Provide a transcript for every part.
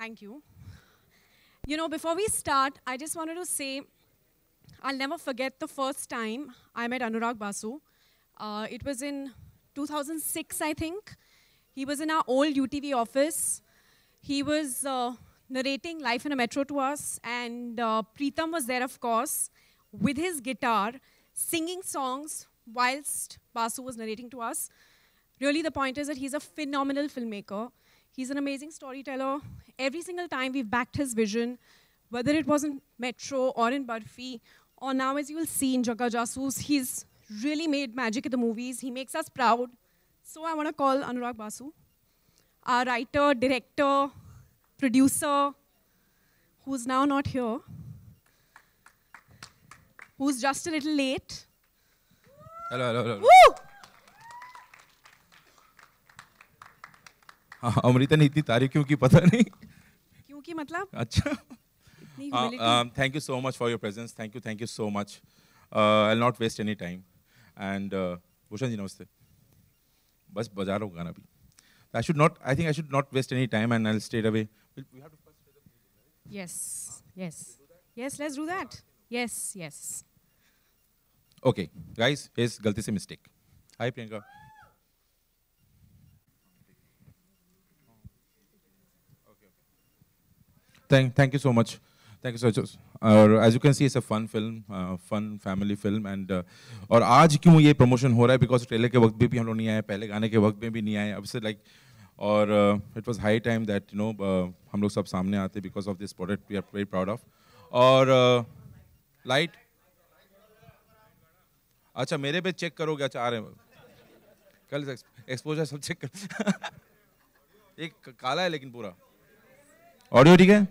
Thank you. You know, before we start, I just wanted to say I'll never forget the first time I met Anurag Basu. It was in 2006, I think. He was in our old UTV office. He was narrating Life in a Metro to us, and Preetham was there, of course, with his guitar, singing songs whilst Basu was narrating to us. Really, the point is that he's a phenomenal filmmaker. He's an amazing storyteller. Every single time we've backed his vision, whether it was in Metro or in Barfi, or now as you will see in Jagga Jasoos, he's really made magic in the movies. He makes us proud. So I want to call Anurag Basu, our writer, director, producer, who's now not here, who's just a little late. Hello. Woo! हाँ, अमृता ने इतनी तारीफ क्यों की पता नहीं. क्योंकि मतलब अच्छा. इतनी humility. Thank you so much for your presence. Thank you so much. I'll not waste any time. And Bhushan ji, namaste. बस बजा रहा हूँ गाना भी. I think I should not waste any time, and I'll straight away. We have to first play the music, Yes. Yes, let's do that. Yes. right? Okay, guys, here's गलती से mistake. Hi, Priyanka. Thank you so much. Thank you so much. As you can see, it's a fun film, fun family film, and और आज क्यों ये promotion हो रहा है? Because trailer के वक्त भी हम लोग नहीं आए, पहले गाने के वक्त में भी नहीं आए. अब से like और it was high time that हम लोग सब सामने आते because of this product we are very proud of. और light. अच्छा मेरे पे चेक करोगे? अच्छा आ रहे हैं. कल एक्सपोजर सब चेक कर. एक काला है लेकिन पूरा. ऑडियो ठीक है?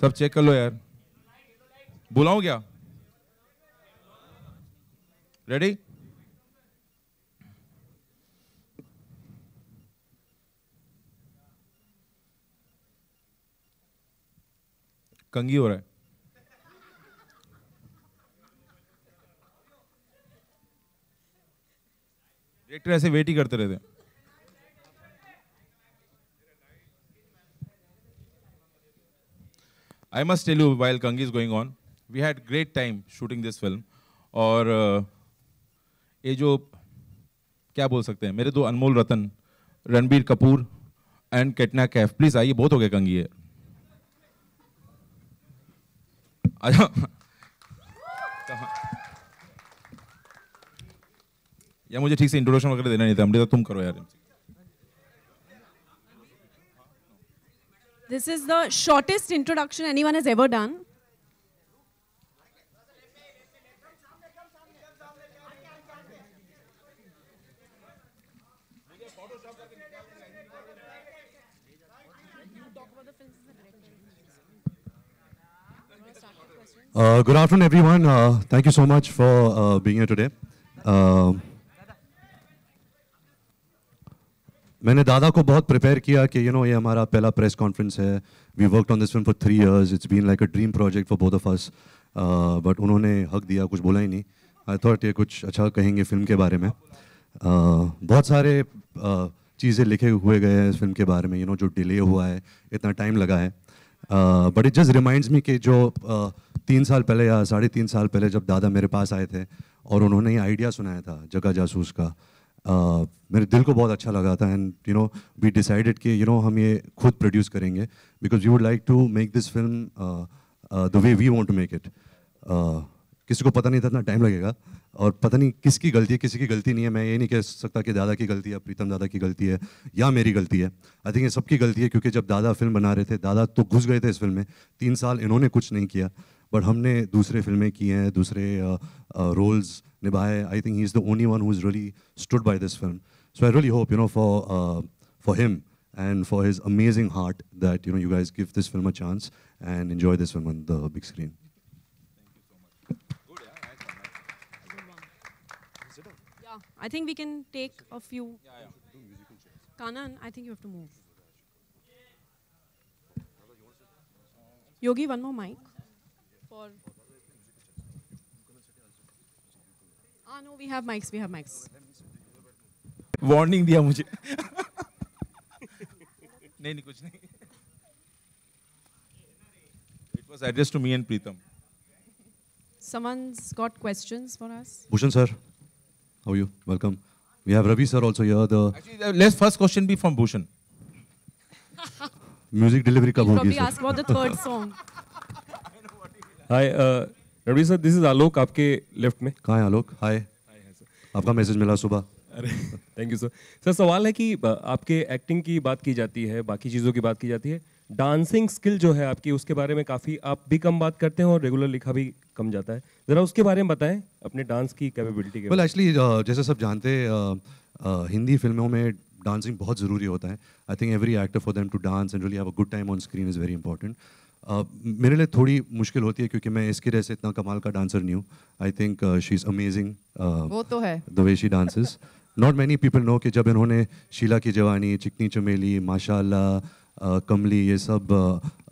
सब चेक कर लो यार. बुलाऊं क्या? रेडी? कंगी हो रहा है. डायरेक्टर ऐसे वेट ही करते रहते हैं. I must tell you, while Kangi is going on, we had great time shooting this film. और ये जो क्या बोल सकते हैं, मेरे दो अनमोल रतन, रणबीर कपूर एंड कैटरीना कैफ, प्लीज आइए. बहुत हो गया कंगी है. आजा. या मुझे ठीक से इंट्रोडक्शन वगैरह देना नहीं था. अमृता तुम करो यार. This is the shortest introduction anyone has ever done. Good afternoon, everyone. Thank you so much for being here today. मैंने दादा को बहुत प्रिपेयर किया कि ये हमारा पहला प्रेस कॉन्फ्रेंस है. We worked on this film for 3 years. It's been like a dream project for both of us. But उन्होंने हक दिया, कुछ बोला ही नहीं. आई थॉट ये कुछ अच्छा कहेंगे फिल्म के बारे में. बहुत सारे चीज़ें लिखे हुए गए हैं इस फिल्म के बारे में, जो डिले हुआ है, इतना टाइम लगा है. But it just reminds me कि जो 3 साल पहले या 3.5 साल पहले जब दादा मेरे पास आए थे और उन्होंने ये आइडिया सुनाया था जगह जासूस का, मेरे दिल को बहुत अच्छा लगा था. एंड वी डिसाइडेड कि हम ये खुद प्रोड्यूस करेंगे because we would like to make this film the way we want to make it. किसी को पता नहीं था इतना टाइम लगेगा, और पता नहीं किसकी गलती है, किसी की गलती नहीं है. मैं ये नहीं कह सकता कि दादा की गलती है, प्रीतम दादा की गलती है या मेरी गलती है. आई थिंक ये सबकी गलती है, क्योंकि जब दादा फिल्म बना रहे थे, दादा तो घुस गए थे इस फिल्म में. 3 साल इन्होंने कुछ नहीं किया, बट हमने दूसरे फिल्में की हैं, दूसरे रोल्स निभाए. I think he is the only one who is really stood by this film. So I really hope for him and for his amazing heart that you guys give this film a chance and enjoy this film on the big screen. Yeah, I think we can take a few. Kanan, I think you have to move. Yogi, one more mic. For. No, we have mics. Warning दिया मुझे. नहीं कुछ नहीं. It was addressed to me and Preetham. Someone's got questions for us. Bhushan sir, how are you? Welcome. We have Ravi sir also here. The Actually, let's first question be from Bhushan. music delivery कब We'll होगी probably sir? ask about the third song. Hi Ranveer sir, this is Alok आपके left में. कहाँ है आलोक? हाय. आपका message मिला सुबह. अरे थैंक यू सर. सर सवाल है कि आपके एक्टिंग की बात की जाती है, बाकी चीज़ों की बात की जाती है, डांसिंग स्किल जो है आपकी, उसके बारे में काफ़ी आप भी कम बात करते हैं और रेगुलर लिखा भी कम जाता है. ज़रा उसके बारे में बताएं, अपने डांस की कैपेबिलिटी के. वेल एक्चुअली जैसे सब जानते हैं हिंदी फिल्मों में डांसिंग बहुत ज़रूरी होता है. I think every actor for them to dance and really have a good time on screen is very important. मेरे लिए थोड़ी मुश्किल होती है क्योंकि मैं इसकी वजह से इतना कमाल का डांसर नहीं हूँ. I think she is amazing वो तो है. The way she dances. Not many people know कि जब इन्होंने शीला की जवानी, चिकनी चमेली, माशाअल्लाह, कमली, ये सब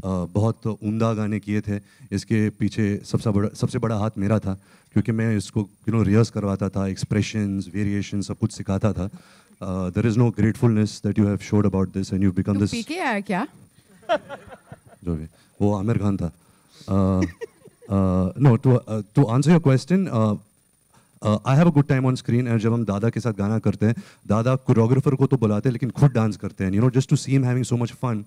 बहुत उम्दा गाने किए थे. इसके पीछे सबसे बड़ा हाथ मेरा था क्योंकि मैं इसको रिहर्स करवाता था, एक्सप्रेशंस, वेरिएशन सब कुछ सिखाता था. There is no gratefulness that you have showed about this and you become this. PK आया क्या? जो भी वो आमिर खान था. No to answer your question, I have a good time on screen. और जब हम दादा के साथ गाना करते हैं, दादा कोरियोग्राफर को तो बुलाते हैं लेकिन खुद डांस करते हैं. Just to see him having so much fun,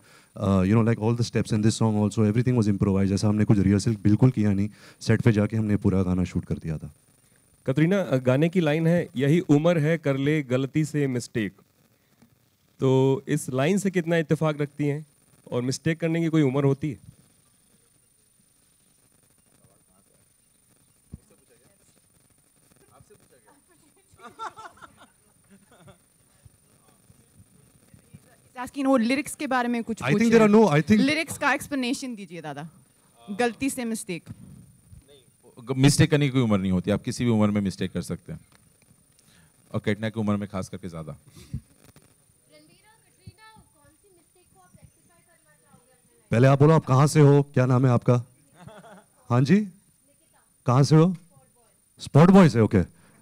like all the steps in this song also everything was improvise. ऐसा हमने कुछ रिहर्सल बिल्कुल किया नहीं, सेट पे जाके हमने पूरा गाना शूट कर दिया था. कतरीना, गाने की लाइन है, यही उम्र है कर ले गलती से मिस्टेक. तो इस लाइन से कितना इत्तेफाक रखती हैं, और मिस्टेक करने की कोई उम्र होती है? Asking वो लिरिक्स के बारे में कुछ I think there are no, I think lyrics का एक्सप्लेनेशन दीजिए दादा. गलती से मिस्टेक. मिस्टेक करने की कोई उम्र नहीं होती. आप किसी भी उम्र में मिस्टेक कर सकते हैं, और कैटना की उम्र में खास करके ज़्यादा. पहले आप बोलो, आप कहाँ से हो, क्या नाम है आपका? हाँ जी, कहाँ से हो? स्पॉट बॉय से. ओके,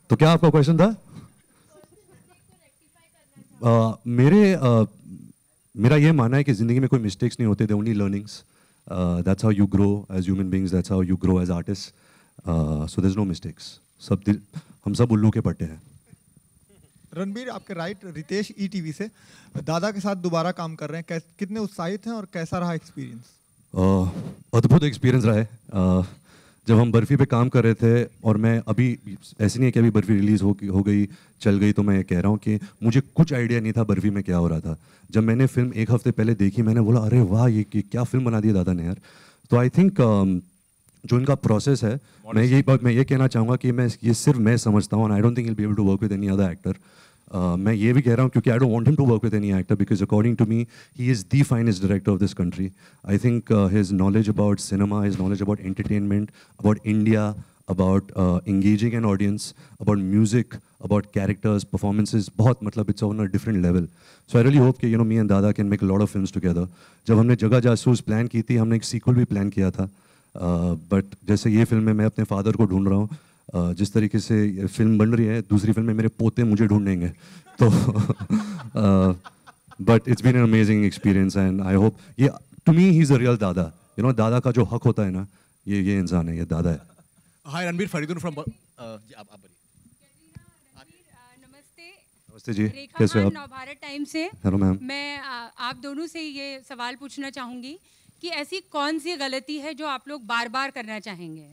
तो क्या आपका क्वेश्चन था? मेरा ये मानना है कि ज़िंदगी में कोई मिस्टेक्स नहीं होते, they only learnings. That's how you grow as human beings, that's how you grow as artist. So there is no mistakes. हम सब उल्लू के पट्टे हैं. रणबीर, आपके राइट रितेश ईटीवी से, दादा के साथ दोबारा काम कर रहे हैं, कितने उत्साहित हैं और कैसा रहा एक्सपीरियंस? अद्भुत एक्सपीरियंस रहा है. जब हम बर्फ़ी पे काम कर रहे थे, और मैं अभी ऐसे नहीं है कि अभी बर्फ़ी रिलीज़ हो गई, चल गई, तो मैं कह रहा हूँ कि मुझे कुछ आइडिया नहीं था बर्फ़ी में क्या हो रहा था. जब मैंने फिल्म एक हफ्ते पहले देखी, मैंने बोला अरे वाह, ये क्या फिल्म बना दी है दादा ने यार. तो आई थिंक जो इनका प्रोसेस है, मैं ये कहना चाहूँगा कि ये सिर्फ मैं समझता हूँ. I don't think he will be able to work with any other actor. मैं ये भी कह रहा हूँ क्योंकि I don't want him to work with any actor, because according to me he is the finest director of this country. I think his knowledge about cinema, his knowledge about entertainment, about India, about engaging an audience, about music, about characters, performances, बहुत मतलब it's on a different level. So I really hope कि me and Dada can make a lot of films together. जब हमने जगह जासूस plan की थी, हमने एक सीक्वल भी प्लान किया था. बट जैसे ये फिल्म में मैं अपने फादर को ढूंढ रहा हूँ, जिस तरीके से फिल्म बन रही है, दूसरी फिल्म में मेरे पोते मुझे ढूंढेंगे. तो but it's been an amazing experience and I hope ये to me he is a real दादा. दादा का जो हक होता है ना, ये इंसान है, ये दादा है. हाय रणबीर, फरीदुन फ्रॉम आप बोलिए. नमस्ते. नमस्ते जी, रेखा कैसे हो खान, आप? नवभारत टाइम से. Hello ma'am. मैं आप दोनों से ये सवाल पूछना चाहूँगी कि ऐसी कौन सी गलती है जो आप लोग बार बार करना चाहेंगे?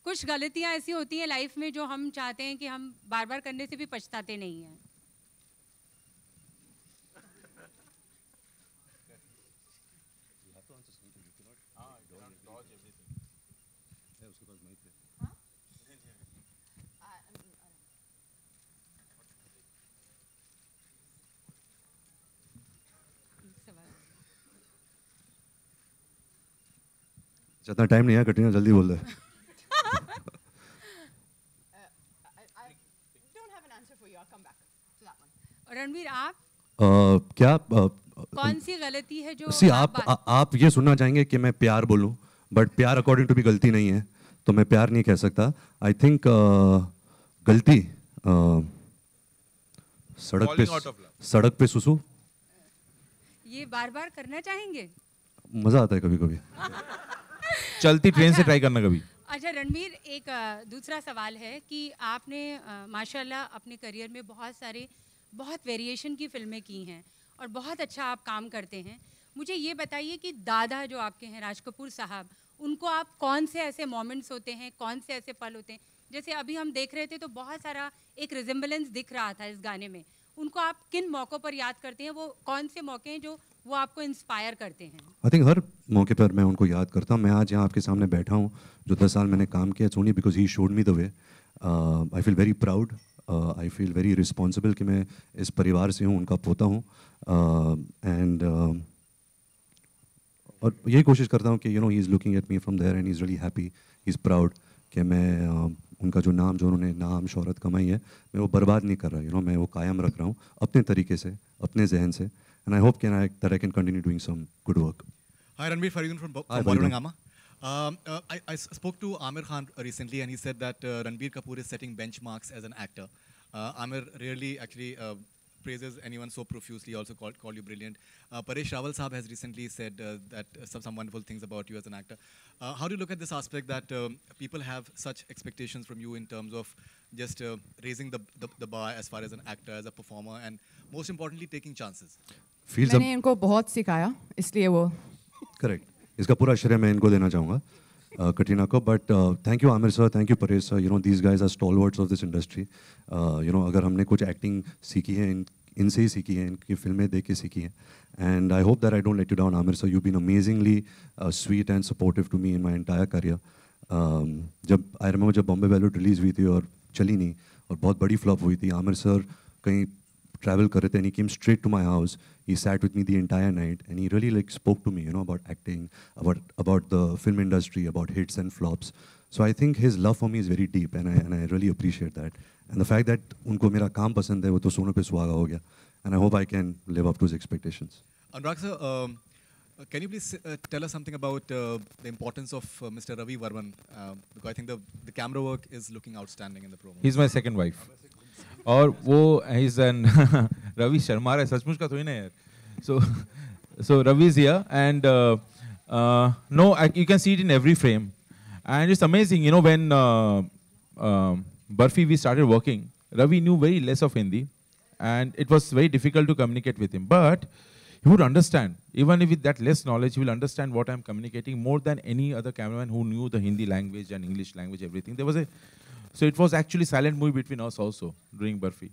कुछ गलतियाँ ऐसी होती हैं लाइफ में जो हम चाहते हैं कि हम बार बार करने से भी पछताते नहीं हैं. जितना टाइम नहीं है, कटरीना जल्दी बोल दे. रणवीर, आप क्या कौन सी गलती है जो सी आप ये सुनना चाहेंगे कि मैं प्यार बोलूं, बट प्यार अकॉर्डिंग टू भी गलती नहीं है, तो मैं प्यार नहीं कह सकता. आई थिंक गलती सड़क पे सुसु. ये बार बार करना चाहेंगे? मज़ा आता है कभी कभी। चलती ट्रेन से ट्राई करना कभी। अच्छा रणबीर, एक दूसरा सवाल है कि आपने माशाल्लाह अपने करियर में बहुत वेरिएशन की फिल्में की हैं और बहुत अच्छा आप काम करते हैं। मुझे ये बताइए कि दादा जो आपके हैं राज कपूर साहब, उनको आप कौन से ऐसे मोमेंट्स होते हैं, कौन से ऐसे पल होते हैं, जैसे अभी हम देख रहे थे तो बहुत सारा एक रिजेम्बलेंस दिख रहा था इस गाने में, उनको आप किन मौक़ों पर याद करते हैं? वो कौन से मौके हैं जो वो आपको इंस्पायर करते हैं? आई थिंक हर मौके पर मैं उनको याद करता हूँ। मैं आज यहाँ आपके सामने बैठा हूँ, जो 10 साल मैंने काम किया, it's only because he showed me the way. I feel very proud, I feel very responsible कि मैं इस परिवार से हूँ, उनका पोता हूँ। एंड और यही कोशिश करता हूँ कि you know he is looking at me from there and he is really happy, he is proud कि मैं उनका जो उन्होंने नाम शोहरत कमाई है, मैं वो बर्बाद नहीं कर रहा, यू नो मैं वो कायम रख रहा हूँ अपने तरीके से, अपने जहन से। And I hope that I can continue doing some good work. Hi, Ranveer Faridun from Hi, Bollywood. I spoke to Amir Khan recently, and he said that Ranbir Kapoor is setting benchmarks as an actor. Amir rarely actually praises anyone so profusely, also called you brilliant. Paresh Rawal Saab has recently said that some wonderful things about you as an actor. How do you look at this aspect that people have such expectations from you in terms of just raising the bar as far as an actor, as a performer, and most importantly, taking chances? मैंने इनको बहुत सिखाया, इसलिए वो correct, इसका पूरा श्रेय मैं इनको देना चाहूँगा, कटरीना को। But thank you Aamir sir, thank you Paresh sir, you know these guys are stalwarts of this industry. You know अगर हमने कुछ एक्टिंग सीखी है इनसे ही सीखी है, इनकी फिल्में देख के सीखी है। And I hope that I don't let you down Aamir sir, you been amazingly sweet and supportive to me in my entire career. जब बॉम्बे वैल्यूड रिलीज़ हुई थी और चली नहीं और बहुत बड़ी फ्लॉप हुई थी, आमिर सर कहीं travel kar rahe the and he came straight to my house. He sat with me the entire night and he really like spoke to me, you know, about acting, about the film industry, about hits and flops. So I think his love for me is very deep and I really appreciate that. And the fact that unko mera kaam pasand hai, wo to sono pe suhaga ho gaya. And I hope I can live up to his expectations. Anurag sir, can you please tell us something about the importance of Mr. Ravi Varman? Because I think the camera work is looking outstanding in the promo. He's my second wife. और वो he's an Ravi Sharma है, सचमुच का थोड़ी ना यार. So Ravi is here and no, you can see it in every frame. And it's amazing, you know, when Barfi we started working, Ravi knew very less of Hindi and it was very difficult to communicate with him. But he would understand, even if with that less knowledge, he will understand what I'm communicating more than any other cameraman who knew the Hindi language and English language, everything. So it was actually silent movie between us also during Barfi.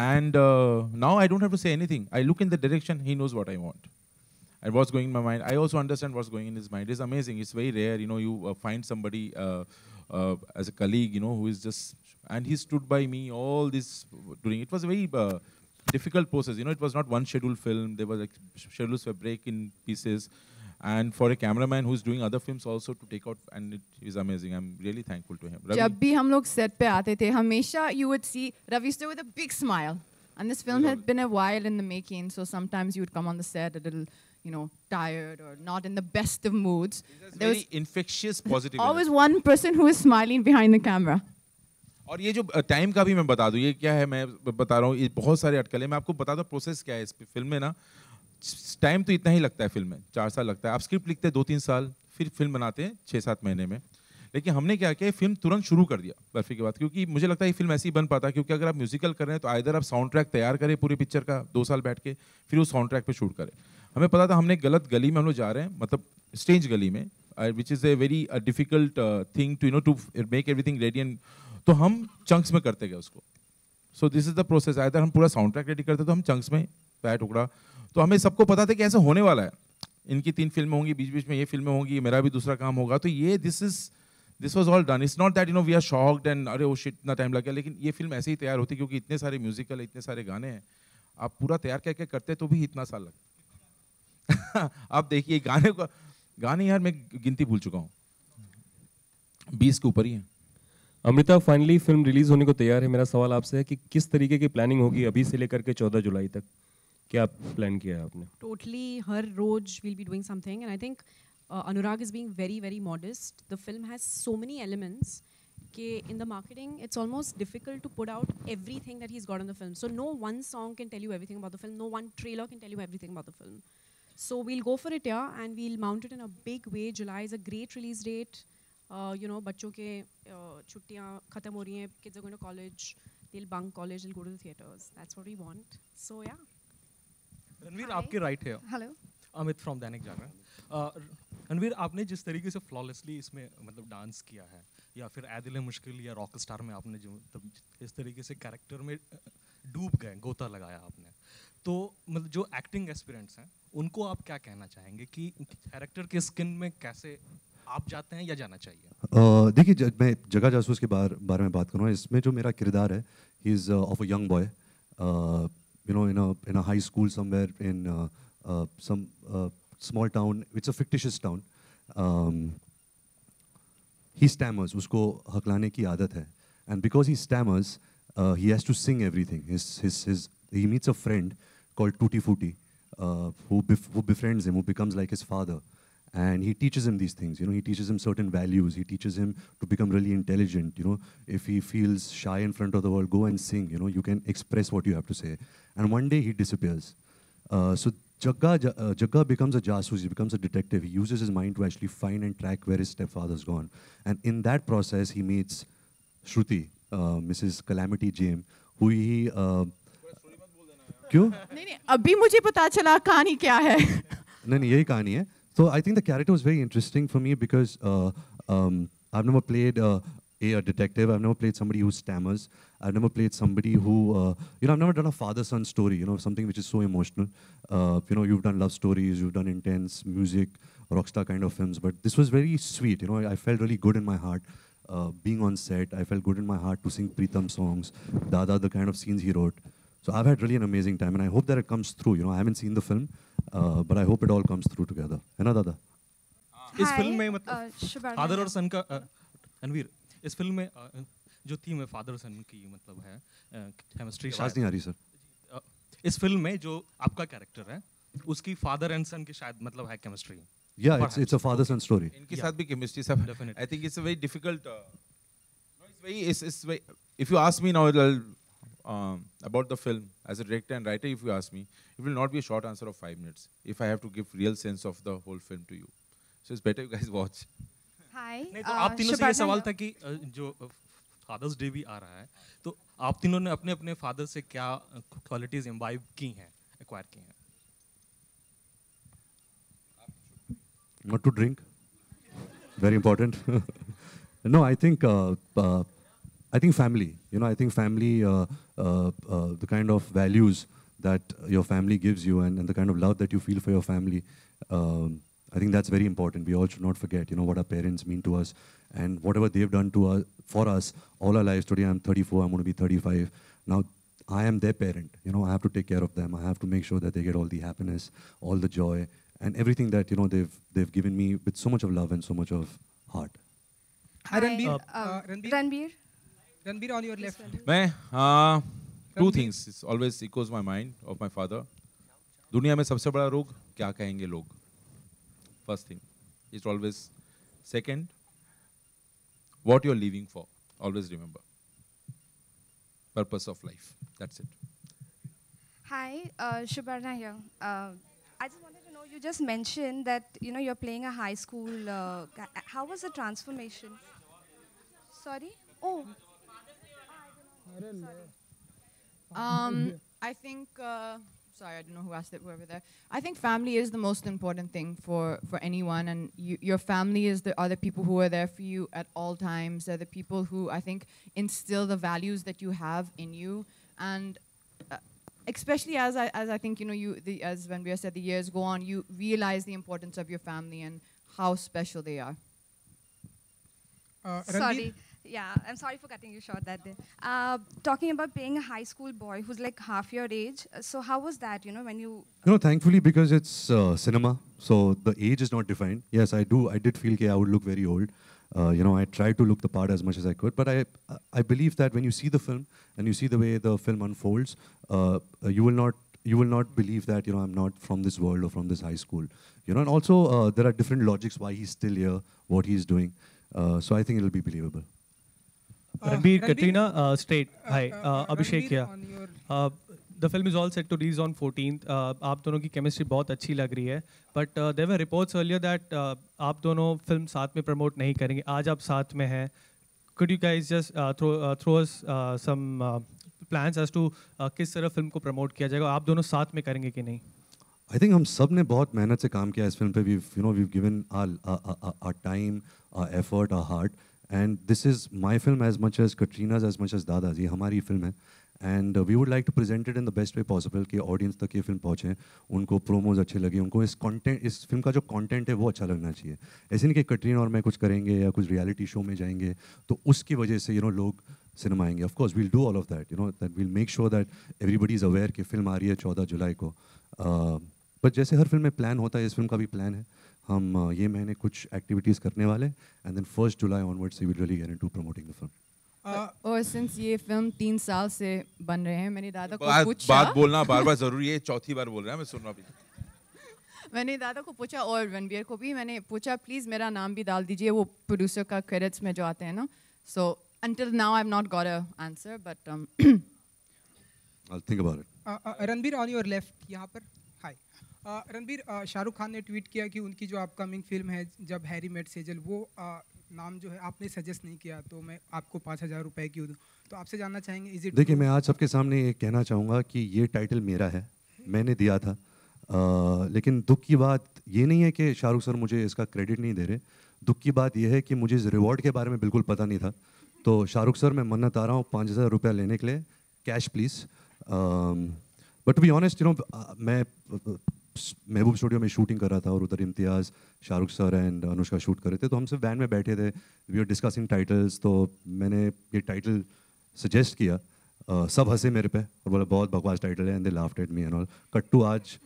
And now I don't have to say anything. I look in the direction, he knows what I want. And what's going in my mind. I also understand what's going in his mind. It's amazing. It's very rare, you know, you find somebody as a colleague, you know, who is just, and he stood by me all this during, it was a very difficult process. You know, it was not one scheduled film. There were like schedules were break in pieces. And for a cameraman who's doing other films also to take out, and it is amazing. I'm really thankful to him. जब भी हम लोग set पे आते थे, हमेशा you would see Ravi still with a big smile. And this film had been a while in the making, so sometimes you would come on the set a little, you know, tired or not in the best of moods. There was infectious positivity. Always one person who is smiling behind the camera. और ये जो time का भी मैं बता दूं, ये क्या है मैं बता रहा हूँ, ये बहुत सारे अटकलें, मैं आपको बता दूं प्रोसेस क्या है इस फिल्म में ना. टाइम तो इतना ही लगता है फिल्म में, 4 साल लगता है. आप स्क्रिप्ट लिखते हैं 2-3 साल, फिर फिल्म बनाते हैं 6-7 महीने में. लेकिन हमने क्या किया, फिल्म तुरंत शुरू कर दिया बर्फी के बाद, क्योंकि मुझे लगता है ये फिल्म ऐसी बन पाता, क्योंकि अगर आप म्यूजिकल कर रहे हैं तो आइदर आप साउंड ट्रैक तैयार करें पूरी पिक्चर का 2 साल बैठ के, फिर उस साउंड ट्रैक पे शूट करें. हमें पता था हमने गलत गली में हम लोग जा रहे हैं, मतलब स्टेज गली में, which is a very difficult thing to, you know, to make everything ready. And तो हम चंक्स में करते गए उसको. So this is the process. Either हम पूरा साउंड ट्रैक रेडी करते तो हम चंक्स में पैर टुकड़ा. तो हमें सबको पता था कि ऐसा होने वाला है, इनकी 3 फिल्में होंगी, बीच बीच में ये फिल्में होंगी, मेरा भी दूसरा काम होगा. तो ये this was all done. It's not that, you know, we are shocked and अरे वो शिट इतना टाइम लग गया. लेकिन ये फिल्म ऐसे ही तैयार होती, क्योंकि इतने सारे म्यूजिकल, इतने सारे गाने हैं, आप पूरा तैयार करके करते तो भी इतना साल लगता. आप देखिए गाने यार मैं गिनती भूल चुका हूँ, 20 के ऊपर ही है. अमृता, फाइनली फिल्म रिलीज होने को तैयार है. मेरा सवाल आपसे है कि किस तरीके की प्लानिंग होगी अभी से लेकर के 14 जुलाई तक, क्या प्लान किया है आपने? Totally, her rose we'll be doing something, and I think Anurag is being very, very modest. The film has so many elements. in the marketing, it's almost difficult to put out everything that he's got in the film. So no one song can tell you everything about the film. No one trailer can tell you everything about the film. So we'll go for it here and we'll mount it in a big way. July is a great release date. You know, बच्चों के छुट्टियाँ खत्म हो रही हैं. Kids are going to college. They'll bunk college. They'll go to the theaters. That's what we want. So yeah. Ranveer आपके right है. Hello. Amit from Dainik Jagran. Ranveer आपने जिस तरीके से फ्लॉलेसली इसमें मतलब डांस किया है या फिर ऐदिल मुश्किल या रॉक स्टार में आपने जो मतलब इस तरीके से कैरेक्टर में डूब गए, गोता लगाया आपने, तो मतलब जो एक्टिंग एस्पिरेंट्स हैं उनको आप क्या कहना चाहेंगे कि कैरेक्टर के स्किन में कैसे आप जाते हैं या जाना चाहिए? देखिए, मैं जगह जासूस के बारे में बात करूँगा. इसमें जो मेरा किरदार है, he is of a young boy, you know, in a high school somewhere in some small town. It's a fictitious town. He stammers. उसको हकलाने की आदत है. And because he stammers, he has to sing everything. He meets a friend called Tutti Frutti, who befriends him, who becomes like his father. And he teaches him these things, you know, he teaches him certain values, he teaches him to become really intelligent, you know. If he feels shy in front of the world, go and sing, you know, you can express what you have to say. And one day he disappears. So Jagga becomes a jasoos, he becomes a detective. He uses his mind to actually find and track where his stepfather's gone. And in that process, he meets Shruti, Mrs. Calamity James, who he... क्यों? नहीं, अभी मुझे पता चला कहानी क्या है. नहीं, यही कहानी है. So I think the character was very interesting for me because I've never played a detective. I've never played somebody who stammers. I've never played somebody who, you know, I've never done a father-son story, you know, something which is so emotional. You know, you've done love stories, you've done intense music, rockstar kind of films, but this was very sweet. You know, I felt really good in my heart being on set. I felt good in my heart to sing Pritam songs, Dada, the kind of scenes he wrote. So I've had really an amazing time, and I hope that it comes through. You know, I haven't seen the film, but I hope it all comes through together. है ना दादा? इस film में मतलब father और सन का रणवीर, इस film में जो थीम है फादर और सन की मतलब है केमिस्ट्री. आवाज नहीं आ रही सर. इस फिल्म में जो आपका कैरेक्टर है उसकी फादर एंड सन की शायद मतलब है chemistry. Yeah, it's a father-son story. इनके साथ भी केमिस्ट्री सब. I think it's a very difficult. It's very. If you ask me now, about the film as a director and writer, if you ask me, it will not be a short answer of 5 minutes. If I have to give real sense of the whole film to you, so it's better you guys watch. Hi. नहीं तो आप तीनों से ये सवाल था कि जो फादर्स डे भी आ रहा है, तो आप तीनों ने अपने अपने फादर से क्या क्वालिटीज इम्बाइब की हैं, एक्वायर की हैं? Not to drink. Very important. No, I think family. You know, I think family, the kind of values that your family gives you and the kind of love that you feel for your family, I think that's very important. We all should not forget, you know, what our parents mean to us and whatever they've done to us, for us all our lives. Today I'm 34, I'm going to be 35. Now I am their parent. You know, I have to take care of them. I have to make sure that they get all the happiness, all the joy, and everything that, you know, they've given me with so much of love and so much of heart. Hi, Ranbir. Ranbir, on your left. मैं two things it always echoes my mind of my father. दुनिया में सबसे बड़ा रोग क्या कहेंगे लोग? First thing, it's always. Second, what you're living for. Always remember. Purpose of life. That's it. Hi, Shubarna here. I just wanted to know, you just mentioned that, you know, you're playing a high school. How was the transformation? Sorry? Oh. I think, sorry, I don't know who asked it, whoever there. I think family is the most important thing for anyone, and your family are the people who are there for you at all times. They're the people who, I think, instill the values that you have in you, and especially as I think, you know, as Ranbir said, the years go on, you realize the importance of your family and how special they are. Sorry. Yeah, I'm sorry for cutting you short that day. Talking about playing a high school boy who's like half your age, so how was that, you know, when you... You know, thankfully, because it's cinema, so the age is not defined. Yes, I did feel that I would look very old. You know, I tried to look the part as much as I could, but I believe that when you see the film and you see the way the film unfolds, you will not believe that, you know, I'm not from this world or from this high school. You know, and also there are different logics why he's still here, what he's doing. So I think it'll be believable. Ranbir, Katrina, straight. Hi, Abhishek Ranbir, here. on your The film is all set to release on 14th. आप दोनों की chemistry बहुत अच्छी लग रही है. But there were reports earlier that आप दोनों film साथ में promote नहीं करेंगे. आज आप साथ में हैं. Could you guys just throw us some plans as to किस तरह film को promote किया जाएगा? आप दोनों साथ में करेंगे कि नहीं? I think हम सब ने बहुत मेहनत से काम किया इस फिल्म पे. We've given our time, our effort, our heart, and this is my film as much as Katrina's, as much as Dada's. ये हमारी film है, and we would like to present it in the best way possible कि audience तक ये film पहुँचे, उनको promos अच्छे लगे, उनको इस film का जो content है वो अच्छा लगना चाहिए. ऐसे नहीं कि कटरीना और मैं कुछ करेंगे या कुछ reality show में जाएंगे तो उसकी वजह से लोग सिनेमा आएंगे. Of course we'll do all of that, that we'll make sure that everybody is aware कि film आ रही है 14 जुलाई को. बट जैसे हर फिल्म में प्लान होता है, इस फिल्म का भी प्लान है. हम ये महीने कुछ एक्टिविटीज़ करने वाले and then 1 July onwards we will really get into promoting the film. और सिंस ये फिल्म 3 साल से बन रहे हैं, मैंने दादा को पूछा. बात बोलना बार-बार जरूरी है, चौथी बार बोल रहा है, मैं सुन रहा भी. मैंने दादा को पूछा और रणबीर को भी मैंने पूछा, प्लीज़ मेरा नाम भी डाल दीजिए वो प्रोड्यूसर का क्रेडिट्स में जो आते हैं ना. सो until now I've not got a answer, but I'll think about it. Ranbir, on your left यहाँ पर. हाय रणबीर, शाहरुख खान ने ट्वीट किया कि उनकी जो अपकमिंग फिल्म है जब हैरी मेट सेजल, वो नाम जो है आपने सजेस्ट नहीं किया, तो मैं आपको 5,000 रुपए क्यों दूँ. तो आपसे जानना चाहेंगे इज इट. देखिए, मैं आज सबके सामने ये कहना चाहूँगा कि ये टाइटल मेरा है, मैंने दिया था. लेकिन दुख की बात ये नहीं है कि शाहरुख सर मुझे इसका क्रेडिट नहीं दे रहे. दुख की बात ये है कि मुझे इस रिवॉर्ड के बारे में बिल्कुल पता नहीं था. तो शाहरुख सर, मैं मन्नत आ रहा हूँ 5,000 रुपया लेने के लिए, cash please. But to be honest, मैं महबूब स्टूडियो में शूटिंग कर रहा था और उधर Imtiaz, Shahrukh sir and Anushka shoot कर रहे थे. तो हम सब वैन में बैठे थे, वी आर डिस्कसिंग टाइटल्स. तो मैंने ये टाइटल सजेस्ट किया, सब हंसे मेरे पे और बोला बहुत बकवास टाइटल है, and they laughed at me and all. कट्टू आज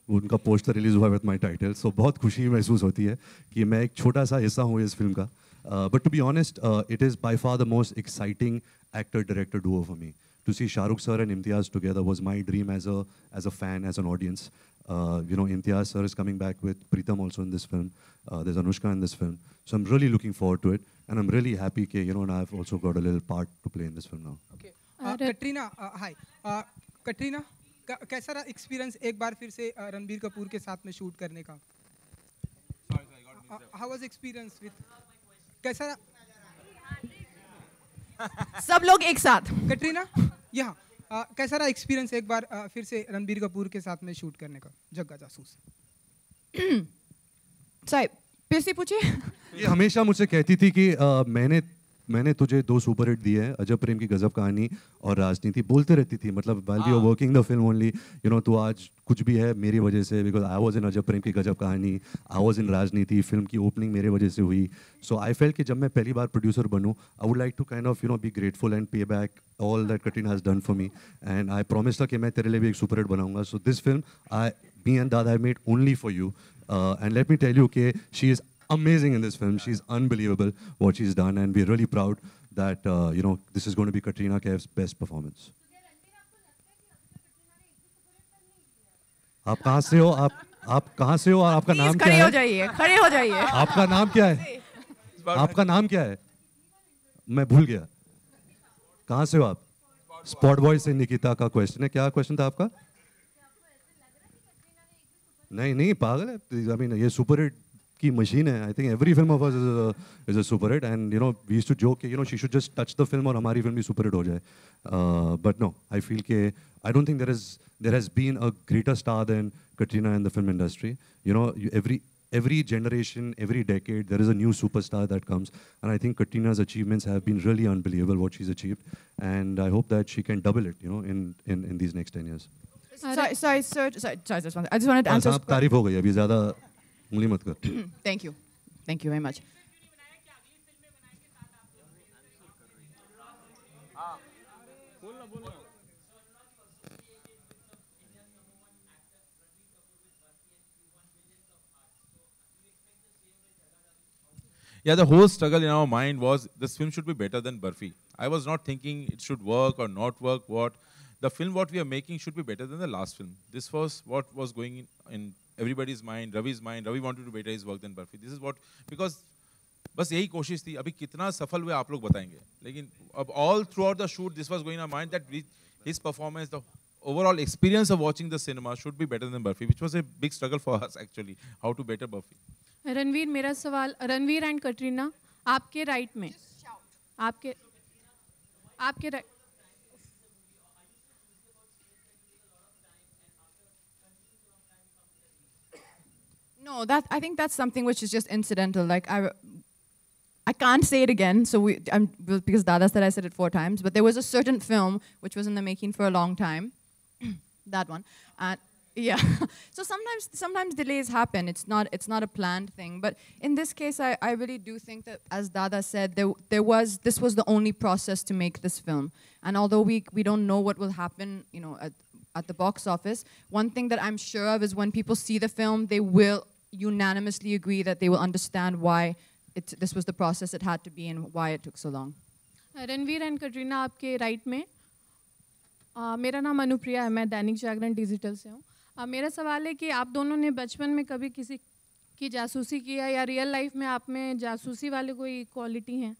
उनका पोस्टर रिलीज़ हुआ विद माई टाइटल. सो बहुत खुशी महसूस होती है कि मैं एक छोटा सा हिस्सा हूँ इस फिल्म का. But to be honest, it is by far the most exciting actor-director duo for me. To see Shahrukh sir and Imtiaz together was my dream as a fan, as an audience. Imtiaz sir is coming back with Pritam also in this film. There's Anushka in this film. So I'm really looking forward to it, and I'm really happy that and I've also got a little part to play in this film now. Okay. Katrina, hi. Katrina, कैसा रहा experience एक बार फिर से रणबीर कपूर के साथ में shoot करने का? How was experience with? कैसा रहा? सब लोग एक साथ. कटरीना, यहाँ कैसा रहा एक्सपीरियंस एक बार फिर से रणबीर कपूर के साथ में शूट करने का, जग्गा जासूस? साहिब, फिर से पूछिए. ये हमेशा मुझसे कहती थी कि मैंने तुझे 2 सुपरहिट दिए हैं, अजब प्रेम की गजब कहानी और राजनीति. बोलते रहती थी, मतलब while we were working the film only, तो आज कुछ भी है मेरी वजह से, because I was in अजब प्रेम की गजब कहानी, I was in राजनीति. फिल्म की ओपनिंग मेरे वजह से हुई. So I felt कि जब मैं पहली बार producer बनूं, I would like to kind of be grateful and pay back all that Katrina has done for me. And I promised her कि मैं तेरे लिए भी एक सुपरहिट बनाऊंगा. So this film, me and Dada have made only for you. And let me tell you कि she is amazing in this film. She's unbelievable what she's done, and we're really proud that this is going to be Katrina Kaif's best performance. आप कहाँ से हो? आप कहाँ से हो और आपका नाम क्या है? खड़े हो जाइए, खड़े हो जाइए. आपका नाम क्या है? आपका नाम क्या है? मैं भूल गया. कहाँ से हो आप? स्पॉट बॉय से निकिता का क्वेश्चन है. क्या क्वेश्चन था आपका? नहीं पागल है. I mean, ये सुपरहिट की मशीन है. I think every film of us is a super hit, and we used to joke she should just touch the film और हमारी film भी super hit हो जाए. But no, I feel कि I don't think there has been a greater star than Katrina in the film industry. Every generation, every decade, there is a new superstar that comes, and I think Katrina's achievements have been really unbelievable. What she's achieved, and I hope that she can double it. In these next 10 years. Sorry, sir. Sorry, I just wanted to answer. आप तारीफ हो गई, अभी ज़्यादा उंगली मत कर. Thank you very much. Yeah, the whole struggle in our mind was this film should be better than Barfi. I was not thinking it should work or not work. The film what we are making should be better than the last film. This was what was going in everybody's mind, Ravi's mind. Ravi wanted to better his work than Barfi. This is what, because बस यही कोशिश थी. अभी कितना सफल हुए आप लोग बताएंगे. लेकिन अब all throughout the shoot this was going on my mind that his performance, the overall experience of watching the cinema should be better than Burfi, which was a big struggle for us actually, how to better Burfi. Ranveer, मेरा सवाल, Ranveer and Katrina, आपके right में, आपके right. No, I think that's something which is just incidental. Like I can't say it again, so because Dada said I said it 4 times. But there was a certain film which was in the making for a long time, that one, and yeah. So sometimes delays happen. It's not a planned thing. But in this case, I really do think that, as Dada said, this was the only process to make this film. And although we don't know what will happen, you know, at the box office, one thing that I'm sure of is when people see the film, they will unanimously agree that they will understand why this was the process it had to be and why it took so long. Ranveer and Katrina, आपके right में. मेरा नाम अनुप्रिया है, मैं Dainik Jagran digital से हूँ. मेरा सवाल है कि आप दोनों ने बचपन में कभी किसी की जासूसी किया या रियल लाइफ में आप में जासूसी वाले कोई क्वालिटी हैं?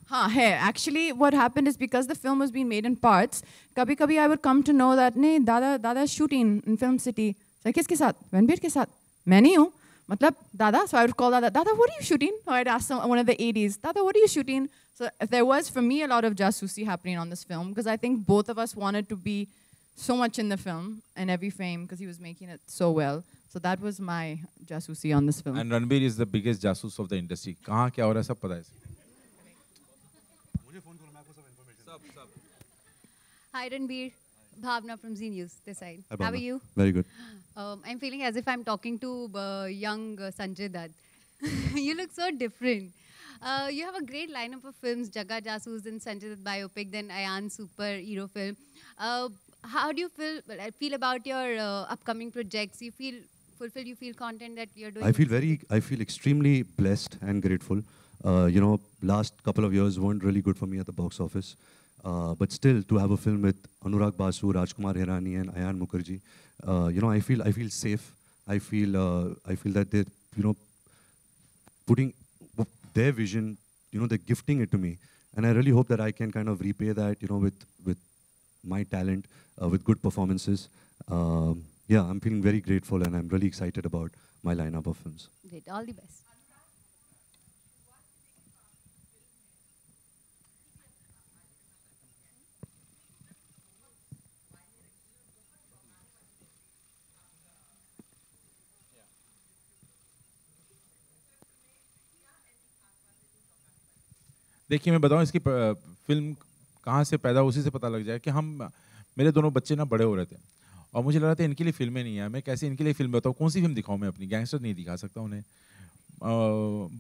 हाँ है. Actually, what happened is because the film was being made in parts, कभी-कभी I would come to know that नहीं, दादा shooting in Film City. So किसके साथ? रणबीर के साथ. मैं नहीं हूँ. मतलब दादा. So I would call Dada, what are you shooting? Or I'd ask one of the 80s, Dada, what are you shooting? So there was, for me, a lot of jasusi happening on this film because I think both of us wanted to be so much in the film in every frame because he was making it so well. So that was my jasusi on this film. And Ranbir is the biggest jasus of the industry. कहाँ क्या हो रहा है सब पता है. Hi Ranbir, Bhavna from Z News this side. Hi, How are you? Very good. I'm feeling as if I'm talking to young Sanjay Dutt. You look so different. You have a great lineup of films, Jaga Jasoos and Sanjay Dutt biopic, then Ayan superhero film. How do you feel about your upcoming projects? You feel fulfilled? You feel content that you're doing? I feel extremely blessed and grateful. You know, last couple of years weren't really good for me at the box office. But still, to have a film with Anurag Basu, Rajkumar Hirani, and Ayan Mukherjee, you know, I feel safe. I feel that they're, you know, putting their vision, you know, they're gifting it to me, and I really hope that I can kind of repay that, you know, with my talent, with good performances. Yeah, I'm feeling very grateful, and I'm really excited about my lineup of films. Great, all the best. देखिए मैं बताऊं इसकी film कहाँ से पैदा, उसी से पता लग जाए कि मेरे दोनों बच्चे ना बड़े हो रहे थे और मुझे लग रहा था इनके लिए फिल्में नहीं है. मैं कैसे इनके लिए फिल्म बताऊँ, कौन सी फिल्म दिखाऊँ मैं अपनी? गैंगस्टर नहीं दिखा सकता उन्हें.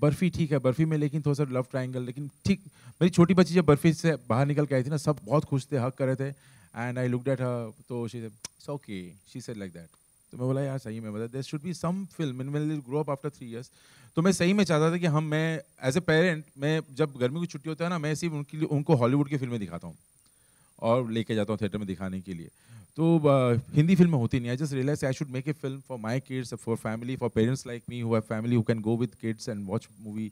बर्फ़ी ठीक है, बर्फ़ी में लेकिन थोड़ा सा लव ट्रायंगल, लेकिन ठीक. मेरी छोटी बच्ची जब बर्फ़ी से बाहर निकल के आई थी ना, सब बहुत खुश थे, हग कर रहे थे. And I looked at her, तो she said it's okay, she said like that. तो मैं बोला यार सही में मतलब there should be some film in when they grow up after 3 years. तो मैं सही में चाहता था कि मैं एज ए पेरेंट, मैं जब गर्मी की छुट्टी होता है ना, मैं सिर्फ उनको हॉलीवुड की फिल्में दिखाता हूँ और लेके जाता हूँ थिएटर में दिखाने के लिए. तो हिंदी फिल्में होती नहीं. I just realize I should make a film for my kids, for family, for parents like me who have family who can go with kids and watch movie.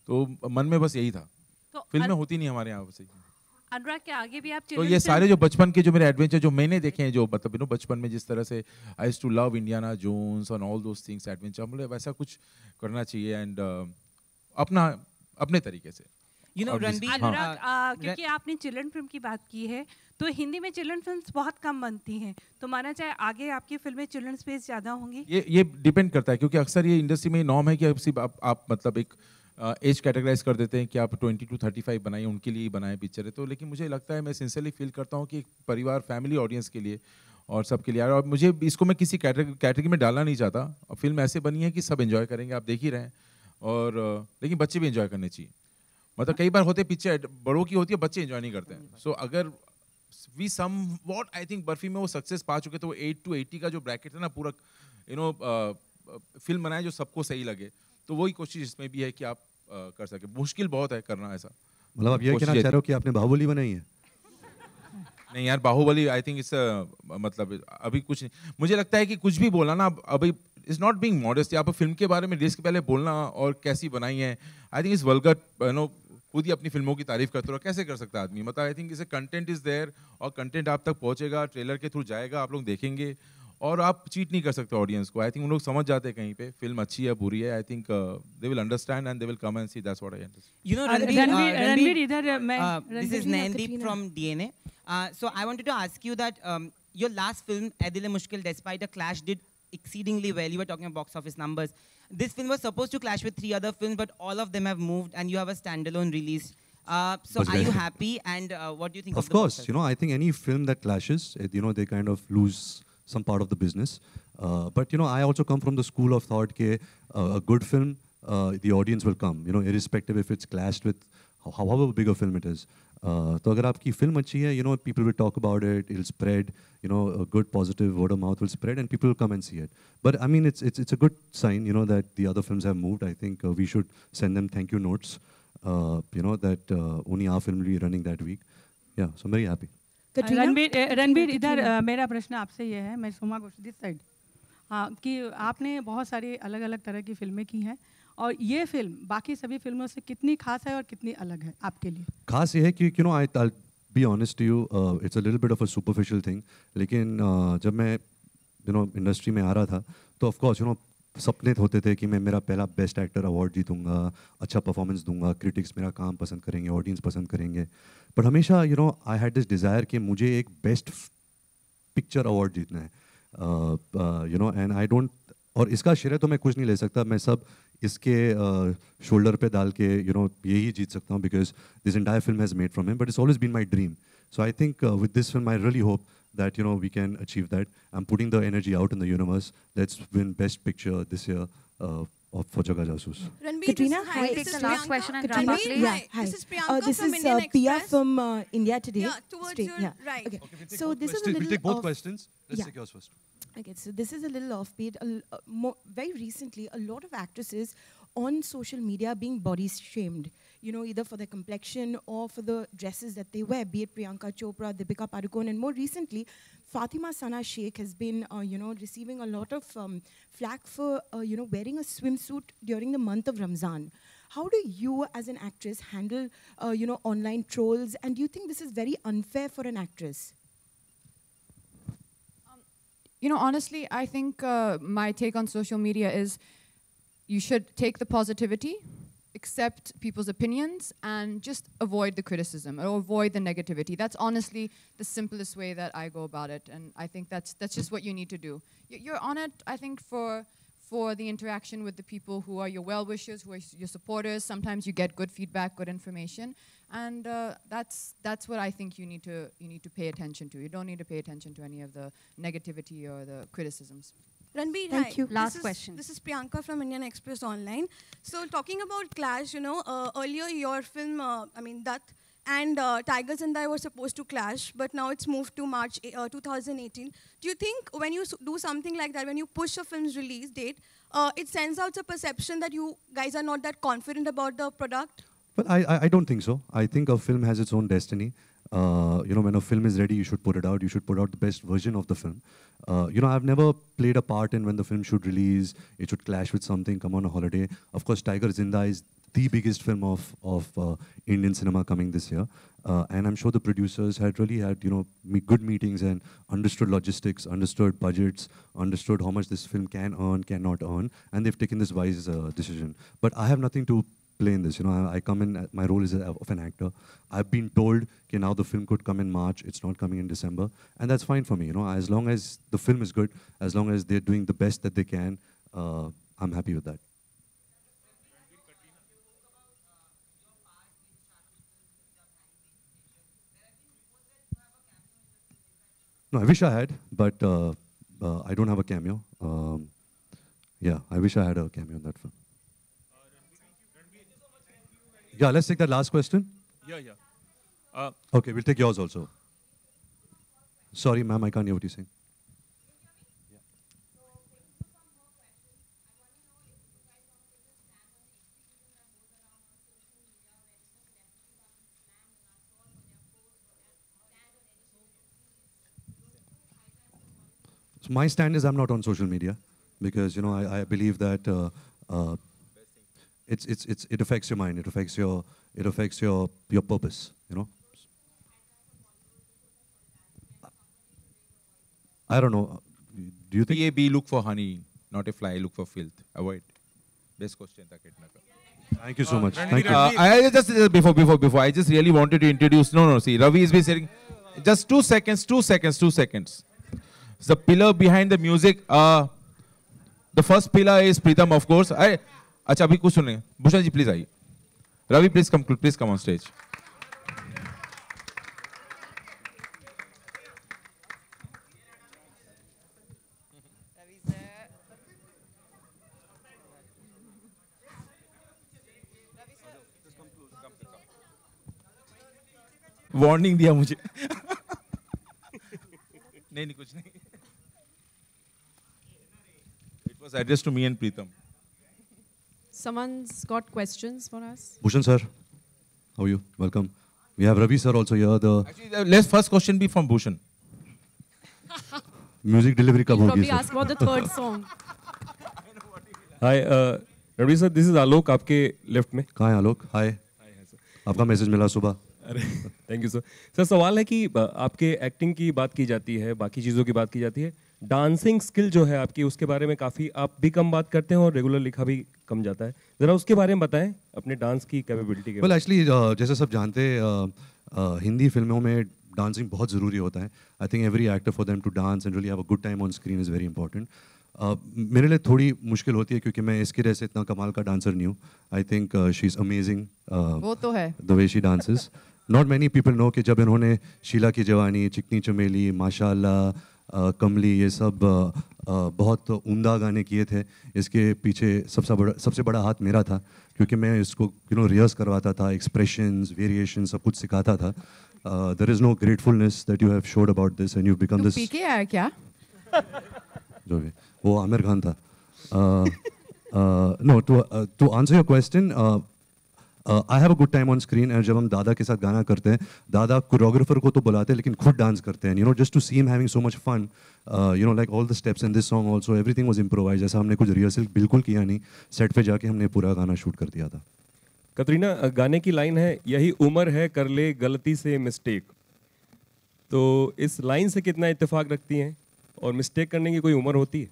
तो मन में बस यही था. तो फिल्में होती नहीं हमारे यहाँ से. अनुराग के आगे भी आप तो ये सारे जो बचपन के जो मेरे एडवेंचर जो मैंने देखे हैं, जो मतलब यू नो बचपन में जिस तरह से I used to love Indiana Jones और ऑल दोस थिंग्स एडवेंचर, मतलब वैसा कुछ करना चाहिए एंड अपने तरीके से. You know, रणबीर, अनुराग, क्योंकि आपने चिल्ड्रन फिल्म की बात की है, तो हिंदी में चिल्ड्रन फिल्म्स बहुत कम बनती हैं, तो माना जाए आगे आपकी फिल्में चिल्ड्रन स्पेस ज़्यादा होंगी? ये डिपेंड करता है, क्योंकि अक्सर ये इंडस्ट्री में नॉर्म है कि सिर्फ आप मतलब एक एज कैटेगराइज कर देते हैं कि आप 20 to 35 बनाइए, उनके लिए ही बनाए पिक्चर है. तो लेकिन मुझे लगता है, मैं सिंसियरली फील करता हूँ कि एक परिवार, फैमिली ऑडियंस के लिए और सबके लिए, और मुझे इसको मैं किसी कैटेगरी में डालना नहीं चाहता. और फिल्म ऐसे बनी है कि सब एंजॉय करेंगे, आप देख ही रहे हैं, और लेकिन बच्चे भी एंजॉय करने चाहिए. मतलब कई बार होते पिक्चर बड़ों की होती है, बच्चे एंजॉय नहीं करते हैं. सो अगर we sum what I think Barfi में वो सक्सेस पा चुके, तो वो 8 to 80 का जो ब्रैकेट है ना, पूरा यू नो फिल्म बनाए जो सबको सही लगे, तो वही कोशिश इसमें भी है कि आप कर सके. मुश्किल बहुत है करना ऐसा. मतलब आप ये कहना चाह रहे हो कि आपने बाहुबली बनाई है? नहीं यार, बाहुबली आई थिंक इट्स मतलब अभी कुछ नहीं. मुझे लगता है कि कुछ भी बोला ना, अभी इज नॉट बीइंग मॉडेस्ट. आप फिल्म के बारे में रिस्क पहले बोलना और कैसी बनाई है, आई थिंक इज वल्गर. खुद ही अपनी फिल्मों की तारीफ करते रहो, कैसे कर सकता है आदमी? मतलब आई थिंक इसे कंटेंट इज देयर और कंटेंट आप तक पहुंचेगा, ट्रेलर के थ्रू जाएगा, आप लोग देखेंगे और आप चीट नहीं कर सकते ऑडियंस को. आई थिंक उन लोग समझ जाते हैं कहीं पे फिल्म अच्छी है बुरी है. I think they will understand and they will come and see. That's what I understand. You know, Ranveer, this is Nandeep from DNA. So I wanted to ask you that your last film, Adil Mushkil, despite a clash, did exceedingly well. You were talking about box office numbers. This film was supposed to clash with 3 other films, but all of them have moved, and you have a standalone release. So are you happy? And what do you think of Of the box course, I think any film that clashes, they kind of lose some part of the business. But I also come from the school of thought that a good film, the audience will come, irrespective if it's clashed with however big a film it is. So agar aapki film achhi hai, people will talk about it, it'll spread, a good positive word of mouth will spread and people will come and see it. But I mean, it's a good sign, that the other films have moved. I think we should send them thank you notes, that only our film will be running that week. Yeah, so I'm very happy. Ranbir इधर मेरा प्रश्न आपसे ये है, मैं Soma Ghosh this side, हाँ, कि आपने बहुत सारी अलग अलग तरह की फिल्में की हैं और ये फिल्म बाकी सभी फिल्मों से कितनी खास है और कितनी अलग है आपके लिए? खास ये है कि I'll be honest to you, it's a little bit of a superficial thing, लेकिन जब मैं इंडस्ट्री में आ रहा था तो ऑफ कोर्स सपने होते थे कि मैं मेरा पहला बेस्ट एक्टर अवार्ड जीतूंगा, अच्छा परफॉर्मेंस दूंगा, क्रिटिक्स मेरा काम पसंद करेंगे, ऑडियंस पसंद करेंगे. बट हमेशा आई हैड दिस डिज़ायर कि मुझे एक बेस्ट पिक्चर अवार्ड जीतना है. एंड आई डोंट, और इसका श्रेय तो मैं कुछ नहीं ले सकता, मैं सब इसके शोल्डर पे डाल के यही जीत सकता हूँ because this entire film has made from him, but it's always been my dream. So I think with this film, I really hope that we can achieve that. I'm putting the energy out in the universe. Let's win Best Picture this year for Jaga Jasoos. Katrina, hi. Take the last question and wrap Katrina, up, please. yeah, hi. This is Priyanka This from is Indian Pia Express. from India Today. Yeah, towards Straight, your yeah. right. Okay. So this is a little We'll take both off- questions. Let's take yours first. Okay, so this is a little offbeat. Very recently, a lot of actresses on social media are being body shamed, either for their complexion or for the dresses that they wear, be it Priyanka Chopra, Deepika Padukone, and more recently, Fatima Sana Sheikh has been, receiving a lot of flack for, wearing a swimsuit during the month of Ramzan. How do you, as an actress, handle, online trolls, and do you think this is very unfair for an actress? Honestly, I think my take on social media is you should take the positivity, accept people's opinions, and just avoid the criticism or avoid the negativity. That's honestly the simplest way that I go about it, and I think that's just what you need to do. You're on it, I think, for the interaction with the people who are your well-wishers, who are your supporters. Sometimes you get good feedback, good information, and that's what I think you need to pay attention to. You don't need to pay attention to any of the negativity or the criticisms. Ranveer, Thank hi. you. Last question. This is Priyanka from Indian Express Online. So talking about clash, earlier your film, Dutt and Tiger Zinda were supposed to clash, but now it's moved to March 2018. Do you think when you do something like that, when you push a film's release date, it sends out a perception that you guys are not that confident about the product? Well, I don't think so. I think a film has its own destiny. When a film is ready, you should put it out. You should put out the best version of the film. I've never played a part in when the film should release. It should clash with something, come on a holiday. Of course, Tiger Zinda is the biggest film of Indian cinema coming this year. And I'm sure the producers had really had, good meetings and understood logistics, understood budgets, understood how much this film can earn, cannot earn. And they've taken this wise decision. But I have nothing to play in this. I come in, my role is of an actor. I've been told that now the film could come in March, it's not coming in December, and that's fine for me. As long as the film is good, as long as they're doing the best that they can, I'm happy with that. No, I wish I had, but I don't have a cameo. Yeah, I wish I had a cameo in that film. Yeah, let's take that last question. Yeah. Okay, we'll take yours also. Sorry, ma'am, I can't hear what you're saying. So my stand is I'm not on social media. because you know I believe that it affects your mind, it affects your purpose, you know. I don't know. Do you think PAB look for honey, not a fly look for filth? Avoid. Best question था कितना का. Thank you so much. Thank you. I just before I just really wanted to introduce. No, see, Ravi has been saying. Just 2 seconds. 2 seconds. The pillar behind the music. The first pillar is Pritam, of course. अच्छा अभी कुछ सुने. Bhushan ji, please आइए. Ravi, please come on stage. Warning दिया मुझे. नहीं कुछ नहीं. It was addressed to me and Pritam. Someone's got questions for us. Bhushan sir, how are you? Welcome. We have Ravi sir also here. Actually, let's first question be from Bhushan. Music delivery कब होगी? Probably ask about the third song. Hi, Ravi sir, this is Alok आपके left में. कहाँ है आलोक? Hi. आपका message मिला सुबह. अरे थैंक यू सर. सर सवाल है कि आपके एक्टिंग की बात की जाती है, बाकी चीज़ों की बात की जाती है, डांसिंग स्किल जो है आपकी उसके बारे में काफ़ी आप भी कम बात करते हैं और रेगुलर लिखा भी कम जाता है. ज़रा उसके बारे में बताएं अपने डांस की कैपेबिलिटी के. Well actually जैसे सब जानते हैं हिंदी फिल्मों में डांसिंग बहुत ज़रूरी होता है. I think every actor for them to dance and really have a good time on screen is very important. मेरे लिए थोड़ी मुश्किल होती है क्योंकि मैं इसके जैसे इतना कमाल का डांसर नहीं हूँ. I think she is amazing वो तो है the way she dances. Not many people know कि जब इन्होंने शीला की जवानी, चिकनी चमेली, माशाअल्लाह, कमली, ये सब बहुत उम्दा गाने किए थे. इसके पीछे सबसे बड़ा हाथ मेरा था क्योंकि मैं इसको रिहर्स करवाता था, एक्सप्रेशंस, वेरिएशन सब कुछ सिखाता था. There is no gratefulness that you have showed about this and you become this. PK आया क्या? जो भी वो आमिर खान था. No to answer your question, I have a good time on screen. And जब हम दादा के साथ गाना करते हैं, दादा कोरियोग्राफर को तो बुलाते हैं लेकिन खुद डांस करते हैं. You know just to see him having so much fun, you know like all the steps in this song also everything was improvise. जैसा हमने कुछ रिहर्सल बिल्कुल किया नहीं, सेट पे जाके हमने पूरा गाना शूट कर दिया था. कतरीना, गाने की लाइन है, यही उम्र है कर ले गलती से मिस्टेक. तो इस लाइन से कितना इत्तेफाक रखती हैं और मिस्टेक करने की कोई उम्र होती है?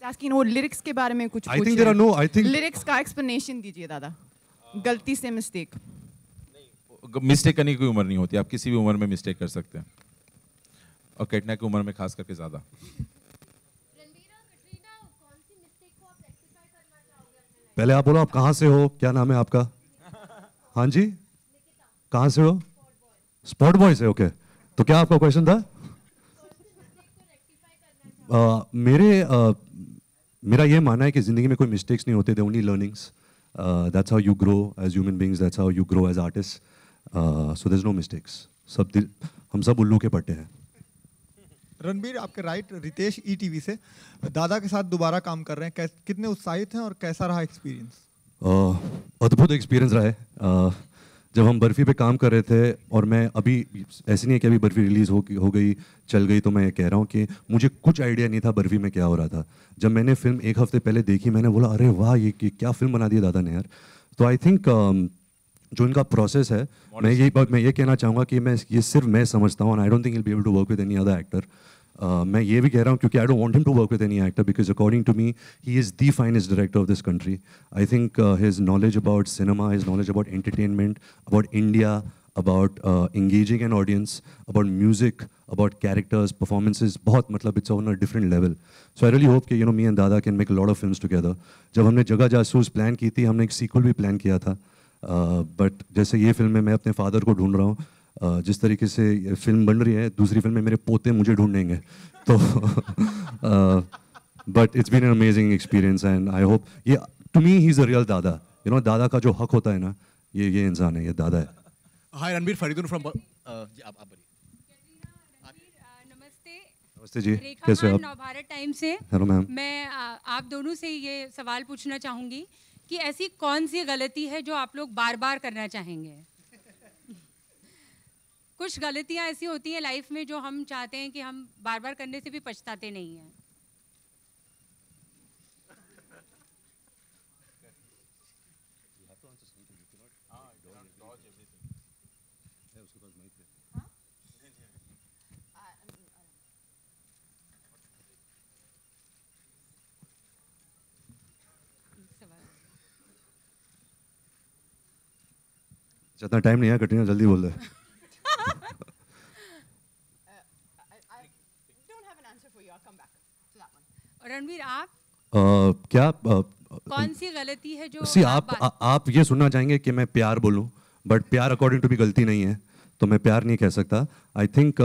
asking वो लिरिक्स के बारे में कुछ. I think there are no. I think lyrics का एक्सप्लेनेशन दीजिए दादा. गलती से मिस्टेक. मिस्टेक करने की कोई उम्र नहीं होती. आप किसी भी उम्र में मिस्टेक कर सकते हैं और कैटना की उम्र में खास करके ज्यादा. पहले आप बोलो आप कहाँ से हो, क्या नाम है आपका? हाँ जी, कहाँ से हो? स्पॉट बॉय से. ओके, तो क्या आपका क्वेश्चन था? मेरा ये मानना है कि ज़िंदगी में कोई मिस्टेक्स नहीं होते. They only learnings. That's how you grow as human beings, that's how you grow as artist. So there is no mistakes. हम सब उल्लू के पट्टे हैं. रणबीर, आपके राइट रितेश ईटीवी से दादा के साथ दोबारा काम कर रहे हैं, कितने उत्साहित हैं और कैसा रहा एक्सपीरियंस? अद्भुत एक्सपीरियंस रहा है. जब हम बर्फ़ी पे काम कर रहे थे, और मैं अभी ऐसे नहीं है कि अभी बर्फ़ी रिलीज़ हो गई चल गई, तो मैं कह रहा हूँ कि मुझे कुछ आइडिया नहीं था बर्फ़ी में क्या हो रहा था. जब मैंने फिल्म 1 हफ्ते पहले देखी, मैंने बोला अरे वाह, ये क्या फ़िल्म बना दी दादा ने यार. तो आई थिंक जो इनका प्रोसेस है, मैं ये कहना चाहूँगा कि ये सिर्फ मैं समझता हूँ. I don't think he will be able to work with any other actor. मैं ये भी कह रहा हूँ क्योंकि I don't want him to work with any actor because according to me he is the finest director of this country. I think his knowledge about cinema, his knowledge about entertainment, about India, about engaging an audience, about music, about characters, performances, बहुत मतलब it's on a different level. So I really hope कि me and Dada can make a lot of films together. जब हमने जगह जासूस plan की थी, हमने एक सीक्वल भी प्लान किया था. बट जैसे ये फिल्म में मैं अपने फादर को ढूंढ रहा हूँ, जिस तरीके से फिल्म बन रही है, दूसरी फिल्म में मेरे पोते मुझे ढूंढेंगे. तो but it's been an amazing experience and I hope, to me he's a real Dada. दादा का जो हक होता है ना, ये इंसान है, ये दादा है. Hi, Ranbir Faridun from. आप नमस्ते जी, कैसे हो आप? नवभारत टाइम से. Hello ma'am. मैं आप दोनों से ये सवाल पूछना चाहूँगी कि ऐसी कौन सी गलती है जो आप लोग बार बार करना चाहेंगे। कुछ गलतियां ऐसी होती हैं लाइफ में जो हम चाहते हैं कि हम बार बार करने से भी पछताते नहीं हैं। जितना टाइम नहीं है कटरीना जल्दी बोल दे। रणवीर आप क्या कौन सी गलती है जो आप ये सुनना चाहेंगे कि मैं प्यार बोलूं, बट प्यार अकॉर्डिंग टू भी गलती नहीं है, तो मैं प्यार नहीं कह सकता। आई थिंक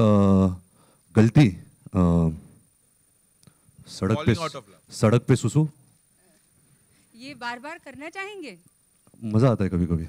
गलती सड़क पे सुसु, ये बार बार करना चाहेंगे। मजा आता है कभी कभी।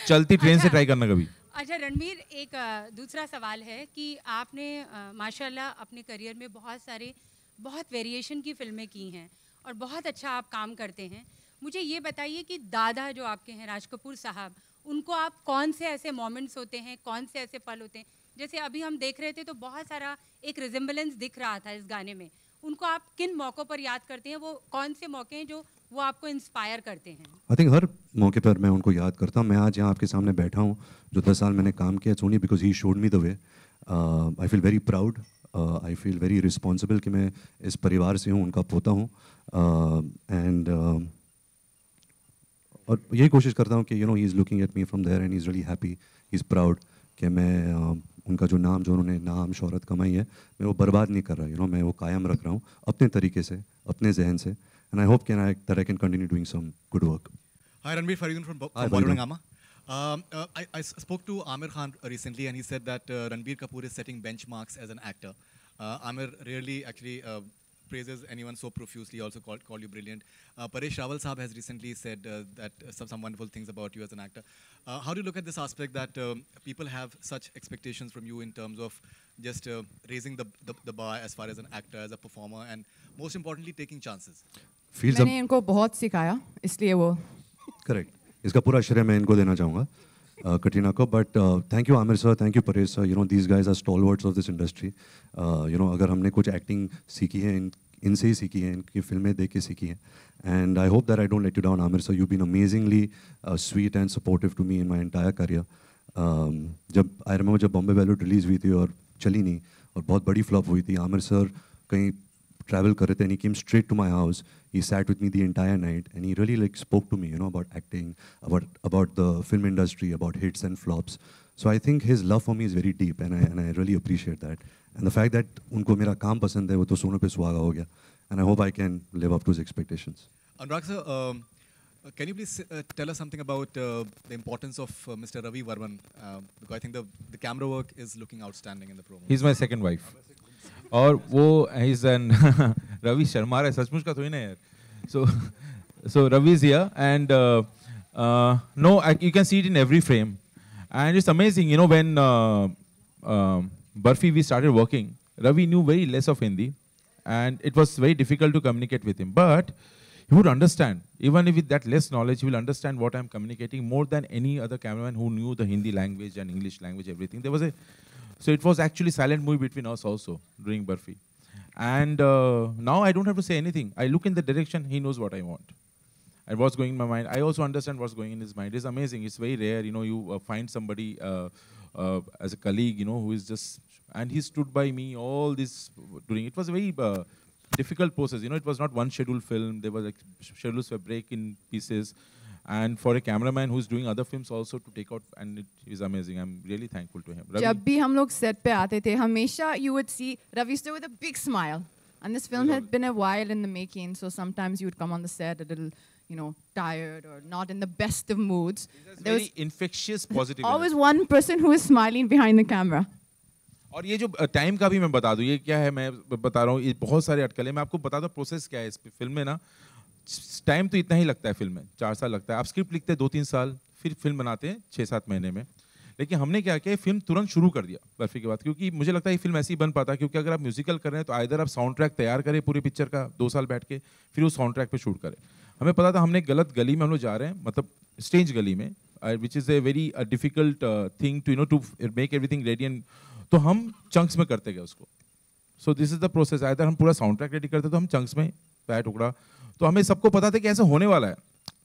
चलती ट्रेन से ट्राई करना कभी। अच्छा रणवीर, एक दूसरा सवाल है कि आपने माशाल्लाह अपने करियर में बहुत वेरिएशन की फिल्में की हैं और बहुत अच्छा आप काम करते हैं। मुझे ये बताइए कि दादा जो आपके हैं राज कपूर साहब, उनको आप कौन से ऐसे मोमेंट्स होते हैं, कौन से ऐसे पल होते हैं, जैसे अभी हम देख रहे थे तो बहुत सारा एक रिजेम्बलेंस दिख रहा था इस गाने में, उनको आप किन मौक़ों पर याद करते हैं? वो कौन से मौके हैं जो वो आपको इंस्पायर करते हैं? आई थिंक हर मौके पर मैं उनको याद करता हूँ। मैं आज यहाँ आपके सामने बैठा हूँ, जो 10 साल मैंने काम किया, Soni because he showed me the way. I feel very proud, I feel very responsible कि मैं इस परिवार से हूँ, उनका पोता हूँ। एंड और यही कोशिश करता हूँ कि he is looking at me from there and he is really happy, he is proud कि मैं उनका जो उन्होंने नाम शोहरत कमाई है, मैं वो बर्बाद नहीं कर रहा। मैं वो कायम रख रहा हूँ अपने तरीके से, अपने जहन से। And I hope that I can continue doing some good work. Hi, Ranveer Faridun from Bollywood Hungama. I spoke to Aamir Khan recently, and he said that Ranbir Kapoor is setting benchmarks as an actor. Aamir rarely actually praises anyone so profusely, also called you brilliant. Paresh Rawal Saab has recently said that some wonderful things about you as an actor. How do you look at this aspect that people have such expectations from you in terms of just raising the bar as far as an actor, as a performer, and most importantly, taking chances? मैंने इनको बहुत सिखाया, इसलिए वो correct, इसका पूरा श्रेय मैं इनको देना चाहूँगा, कटरीना को। But thank you Aamir sir, thank you Paresh sir. These guys are stalwarts of this industry. अगर हमने कुछ एक्टिंग सीखी है इनसे ही सीखी है, इनकी फिल्में देख के सीखी हैं। And I hope that I don't let you down Aamir sir, you been amazingly sweet and supportive to me in my entire career. जब बॉम्बे वेलोड रिलीज़ हुई थी और चली नहीं और बहुत बड़ी फ्लॉप हुई थी, आमिर सर कहीं travel कर रहे थे and he came straight to my house. He sat with me the entire night and he really spoke to me, about acting, about the film industry, about hits and flops. So I think his love for me is very deep and I really appreciate that. And the fact that उनको मेरा काम पसंद है, वो तो सोने पे सुहागा हो गया. And I hope I can live up to his expectations. Anurag sir, can you please tell us something about the importance of Mr. Ravi Varman? Because I think the camera work is looking outstanding in the promo. He's my second wife. और वो he's an Ravi Sharma है, सचमुच का थोड़ी ना यार. So Ravi is here and you can see it in every frame. And it's amazing, when Barfi we started working, Ravi knew very less of Hindi and it was very difficult to communicate with him. But he would understand, even if with that less knowledge, he will understand what I'm communicating more than any other cameraman who knew the Hindi language and English language, everything. So it was actually silent movie between us also during Barfi. And now I don't have to say anything. I look in the direction, he knows what I want. And what's going in my mind. I also understand what's going in his mind. It's amazing. It's very rare, you find somebody as a colleague, who is just, and he stood by me all this during. It was a very difficult process. It was not one scheduled film. There was schedules were break in pieces. And for a cameraman who's doing other films also to take out, and it is amazing. I'm really thankful to him. जब भी हम लोग set पे आते थे, हमेशा you would see Ravi sir with a big smile. And this film had been a while in the making, so sometimes you would come on the set a little, tired or not in the best of moods. There was infectious positivity. Always one person who is smiling behind the camera. और ये जो time का भी मैं बता दूं, ये क्या है मैं बता रहा हूँ, ये बहुत सारे अटकलें मैं आपको बता दूं प्रोसेस क्या है इस फिल्म में ना. टाइम तो इतना ही लगता है फिल्म में, 4 साल लगता है. आप स्क्रिप्ट लिखते हैं 2-3 साल, फिर फिल्म बनाते हैं 6-7 महीने में. लेकिन हमने क्या किया, फिल्म तुरंत शुरू कर दिया बर्फी के बाद, क्योंकि मुझे लगता है ये फिल्म ऐसी ही बन पाता, क्योंकि अगर आप म्यूजिकल कर रहे हैं तो आइदर आप साउंड ट्रैक तैयार करें पूरे पिक्चर का 2 साल बैठ के, फिर उस साउंड ट्रैक पे शूट करें. हमें पता था हमने गलत गली में हम लोग जा रहे हैं, मतलब स्ट्रेंज गली में, which is a very difficult thing to to make everything ready and, तो हम चंक्स में करते गए उसको. So this is the process. Either हम पूरा साउंड ट्रैक रेडी करते तो हम चंक्स में पैर टुकड़ा, तो हमें सबको पता था कि ऐसा होने वाला है,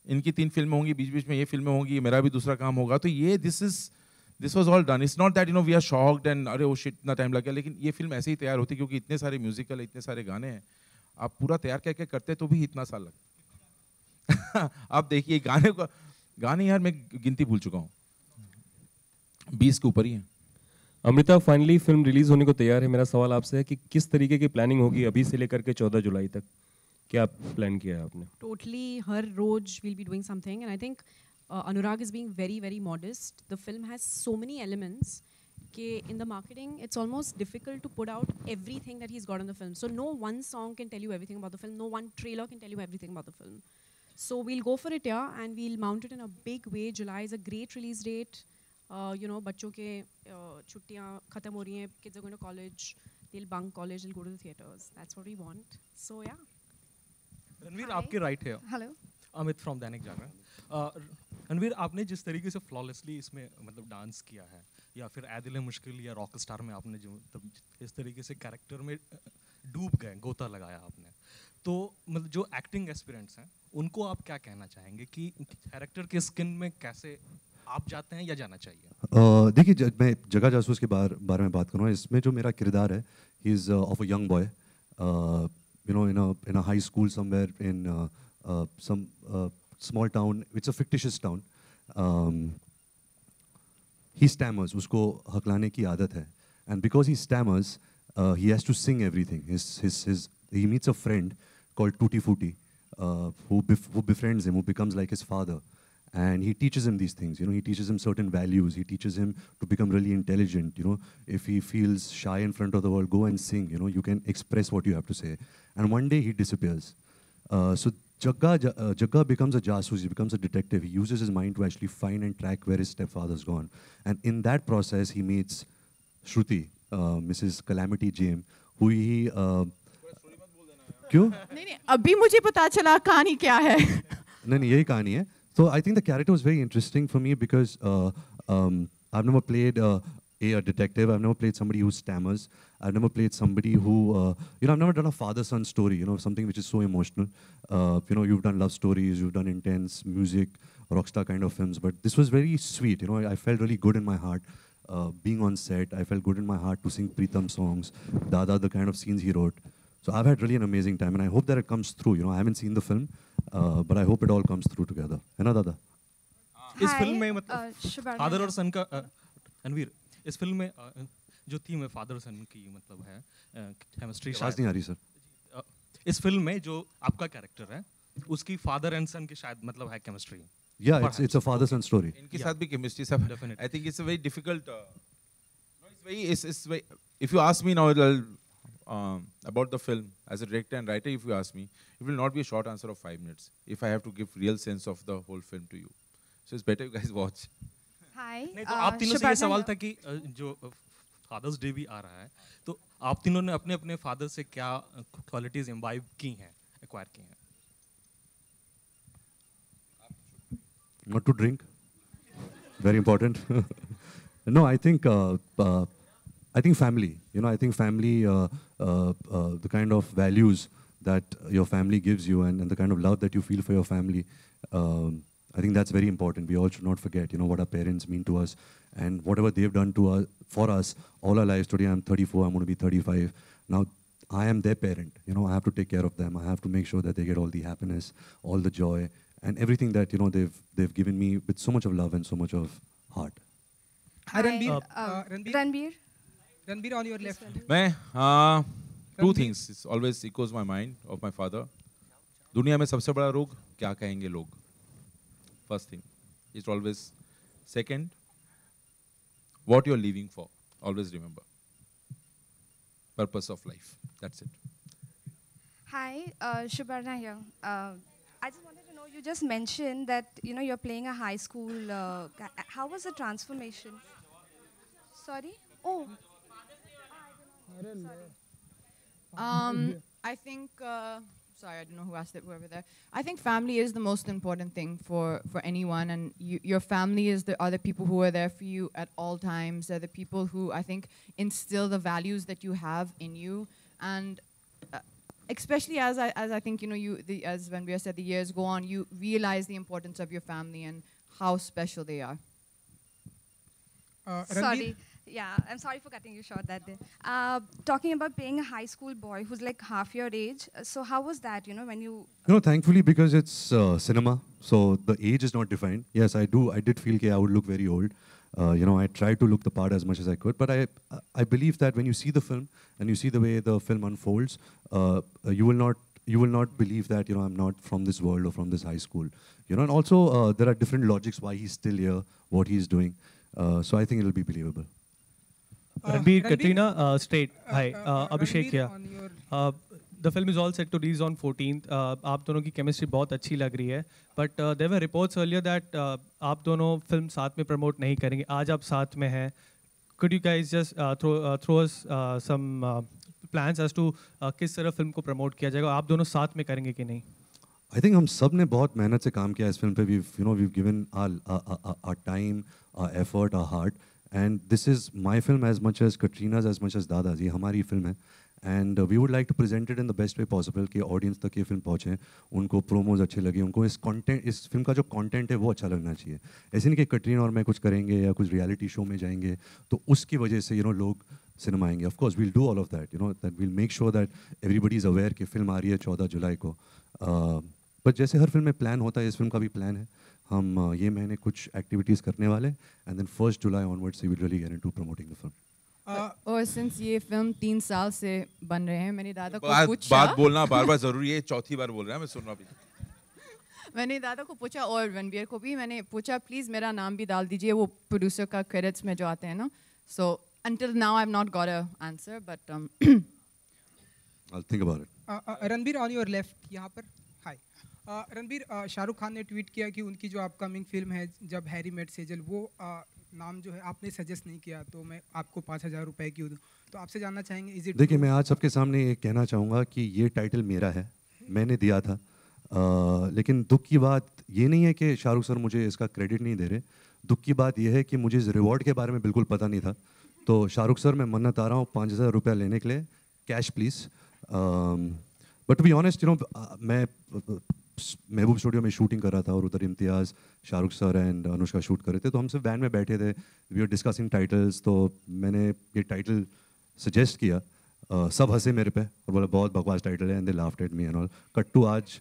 इनकी 3 फिल्में होंगी, बीच बीच में ये फिल्में होंगी, मेरा भी दूसरा काम होगा, तो ये this was all done. It's not that we are shocked and अरे वो शिट इतना टाइम लग गया, लेकिन ये फिल्म ऐसे ही तैयार होती क्योंकि इतने सारे म्यूजिकल है, इतने सारे गाने हैं, आप पूरा तैयार करके करते तो भी इतना साल लगता. आप देखिए गाने यार मैं गिनती भूल चुका हूँ, 20 के ऊपर ही है. अमृता, फाइनली फिल्म रिलीज होने को तैयार है. मेरा सवाल आपसे है कि किस तरीके की प्लानिंग होगी अभी से लेकर के 14 जुलाई तक, क्या प्लान किया है आपने? Totally, her rose we'll be doing something, and I think Anurag is being very, very modest. The film has so many elements. In the marketing, it's almost difficult to put out everything that he's got on the film. So no one song can tell you everything about the film. No one trailer can tell you everything about the film. So we'll go for it, yeah, and we'll mount it in a big way. July is a great release date. बच्चों के छुट्टियाँ खत्म हो रही हैं, kids are going to college, they'll bunk college, they'll go to the theaters. That's what we want. So yeah. Ranveer, आपके right है. Hello. Amit from Dainik Jagran. Ranveer, आपने जिस तरीके से फ्लॉलेसली इसमें मतलब डांस किया है, या फिर ऐदिल मुश्किल या रॉक स्टार में आपने जो मतलब इस तरीके से कैरेक्टर में डूब गए, गोता लगाया आपने, तो मतलब जो एक्टिंग एस्पिरेंट्स हैं उनको आप क्या कहना चाहेंगे कि कैरेक्टर के स्किन में कैसे आप जाते हैं या जाना चाहिए? देखिए, मैं जगह जासूस के बारे में बात करूँ. इसमें जो मेरा किरदार है, he is of a young boy, in a high school somewhere in some small town. It's a fictitious town. He stammers. उसको हकलाने की आदत है, and because he stammers, he has to sing everything. He meets a friend called Tutti Frutti, who befriends him, who becomes like his father. And he teaches him these things, he teaches him certain values. He teaches him to become really intelligent. If he feels shy in front of the world, go and sing. You can express what you have to say. And one day he disappears. So Jagga becomes a jasoos. He becomes a detective. He uses his mind to actually find and track where his stepfather's gone. And in that process, he meets Shruti, Mrs. Calamity James, who he. क्यों? नहीं, अभी मुझे पता चला कहानी क्या है. नहीं, यही कहानी है. So I think the character was very interesting for me because I've never played a detective. I've never played somebody who stammers. I've never played somebody who, I've never done a father-son story, something which is so emotional. You've done love stories, you've done intense music, rockstar kind of films, but this was very sweet. I felt really good in my heart being on set. I felt good in my heart to sing Pritam songs, Dada, the kind of scenes he wrote. So I've had really an amazing time, and I hope that it comes through. I haven't seen the film, but I hope it all comes through together. है ना दादा? इस film में मतलब father और सन का रणवीर, इस film में जो थीम है फादर और सन की मतलब है केमिस्ट्री. आवाज नहीं आ रही सर. इस फिल्म में जो आपका कैरेक्टर है उसकी फादर एंड सन की शायद मतलब है chemistry. Yeah, it's a father-son story. इनके साथ भी केमिस्ट्री सब. I think it's a very difficult. It's very. If you ask me now, about the film as a director and writer, if you ask me, it will not be a short answer of 5 minutes. If I have to give real sense of the whole film to you, so it's better you guys watch. Hi. नहीं तो आप तीनों से ये सवाल था कि जो फादर्स डे भी आ रहा है, तो आप तीनों ने अपने अपने फादर से क्या क्वालिटीज इम्बाइब की हैं, एक्वायर की हैं? Not to drink. Very important. No, I think family. I think family, the kind of values that your family gives you and the kind of love that you feel for your family, I think that's very important. We all should not forget, what our parents mean to us and whatever they've done to us, for us all our lives. Today I'm 34, I'm going to be 35. Now I am their parent. I have to take care of them. I have to make sure that they get all the happiness, all the joy, and everything that they've given me with so much of love and so much of heart. Hi, Ranbir. Ranbir, on your left. मैं two things it always echoes my mind of my father. दुनिया में सबसे बड़ा रोग क्या कहेंगे लोग? First thing, it's always. Second, what you're living for. Always remember. Purpose of life. That's it. Hi, Shubarna here. I just wanted to know, you just mentioned that, you're playing a high school. How was the transformation? Sorry? Oh. I think sorry, I don't know who asked it, whoever there. I think family is the most important thing for anyone, and your family are the people who are there for you at all times. They're the people who I think instill the values that you have in you, and especially as I think as Ranbir said, the years go on, you realize the importance of your family and how special they are. Sorry. Yeah, I'm sorry for cutting you short that day. Talking about playing a high school boy who's like half your age. So how was that, when you... Thankfully, because it's cinema, so the age is not defined. Yes, I did feel that I would look very old. I tried to look the part as much as I could. But I believe that when you see the film and you see the way the film unfolds, you will not believe that, I'm not from this world or from this high school. And also, there are different logics why he's still here, what he's doing. So I think it'll be believable. Ranbir, Katrina, straight. Hi, Abhishek here. The film is all set to release on 14th. आप दोनों की chemistry बहुत अच्छी लग रही है. But there were reports earlier that आप दोनों film साथ में promote नहीं करेंगे. आज आप साथ में हैं. Could you guys just throw us some plans as to किस तरह film को promote किया जाएगा? आप दोनों साथ में करेंगे कि नहीं? I think हम सब ने बहुत मेहनत से काम किया इस film पे. We've given our time, our effort, our heart. And this is my film as much as Katrina's, as much as Dada's. ये हमारी film है. And we would like to present it in the best way possible कि audience तक ये film पहुँचे, उनको promos अच्छे लगे, उनको इस film का जो content है वो अच्छा लगना चाहिए. ऐसे नहीं कि कटरीना और मैं कुछ करेंगे या कुछ reality show में जाएंगे, तो उसकी वजह से लोग सिनेमा आएंगे. Of course, we'll do all of that. That we'll make sure that everybody is aware कि film आ रही है 14 जुलाई को. But जैसे हर film में plan होता है, इस film का भी plan है. हम ये महीने कुछ activities करने वाले, and then 1st July onwards we will really get into promoting the film. और since ये film 3 साल से बन रहे हैं, मैंने दादा को पूछा. बात बोलना बार-बार जरूरी है. चौथी बार बोल रहा है, मैं सुन रहा भी. मैंने दादा को पूछा और रणबीर को भी मैंने पूछा, प्लीज मेरा नाम भी डाल दीजिए वो प्रोड्यूसर का credits में जो आते हैं ना. So until now I've not got a answer, but I'll think about it. Ranbir, on your left यहाँ पर. Hi. रणबीर, शाहरुख खान ने ट्वीट किया कि उनकी जो अपकमिंग फिल्म है जब हैरी मेट सेजल, वो नाम जो है आपने सजेस्ट नहीं किया, तो मैं आपको 5,000 रुपए क्यों दूं? तो आपसे जानना चाहेंगे इज इट? देखिए, मैं आज सबके सामने ये कहना चाहूँगा कि ये टाइटल मेरा है, मैंने दिया था. लेकिन दुख की बात ये नहीं है कि शाहरुख सर मुझे इसका क्रेडिट नहीं दे रहे. दुख की बात ये है कि मुझे इस रिवॉर्ड के बारे में बिल्कुल पता नहीं था. तो शाहरुख सर, मैं मन्नत आ रहा हूँ 5,000 रुपया लेने के लिए, cash please. But to be honest, मैं महबूब स्टूडियो में शूटिंग कर रहा था और उधर Imtiaz, Shahrukh sir and Anushka shoot कर रहे थे. तो हम सब वैन में बैठे थे, वी आर डिस्कसिंग टाइटल्स. तो मैंने ये टाइटल सजेस्ट किया, सब हंसे मेरे पे और बोला बहुत बकवास टाइटल है, and they laughed at me and all. कट्टू आज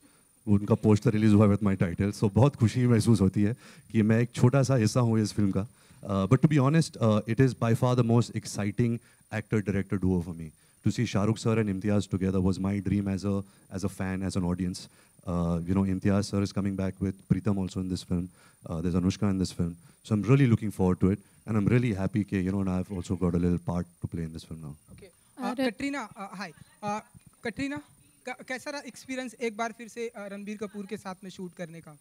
उनका पोस्टर रिलीज हुआ विद माय टाइटल. सो बहुत खुशी महसूस होती है कि मैं एक छोटा सा हिस्सा हूँ इस फिल्म का. But to be honest, it is by far the most exciting actor director duo for me. To see Shahrukh sir and Imtiaz together was my dream as a fan, as an audience. Imtiaz sir is coming back with Pritam also in this film. There's Anushka in this film. So I'm really looking forward to it. And I'm really happy that I've also got a little part to play in this film now. Okay. Katrina, hi. Katrina, कैसा रहा experience एक बार फिर से रणबीर कपूर के साथ में shoot करने का?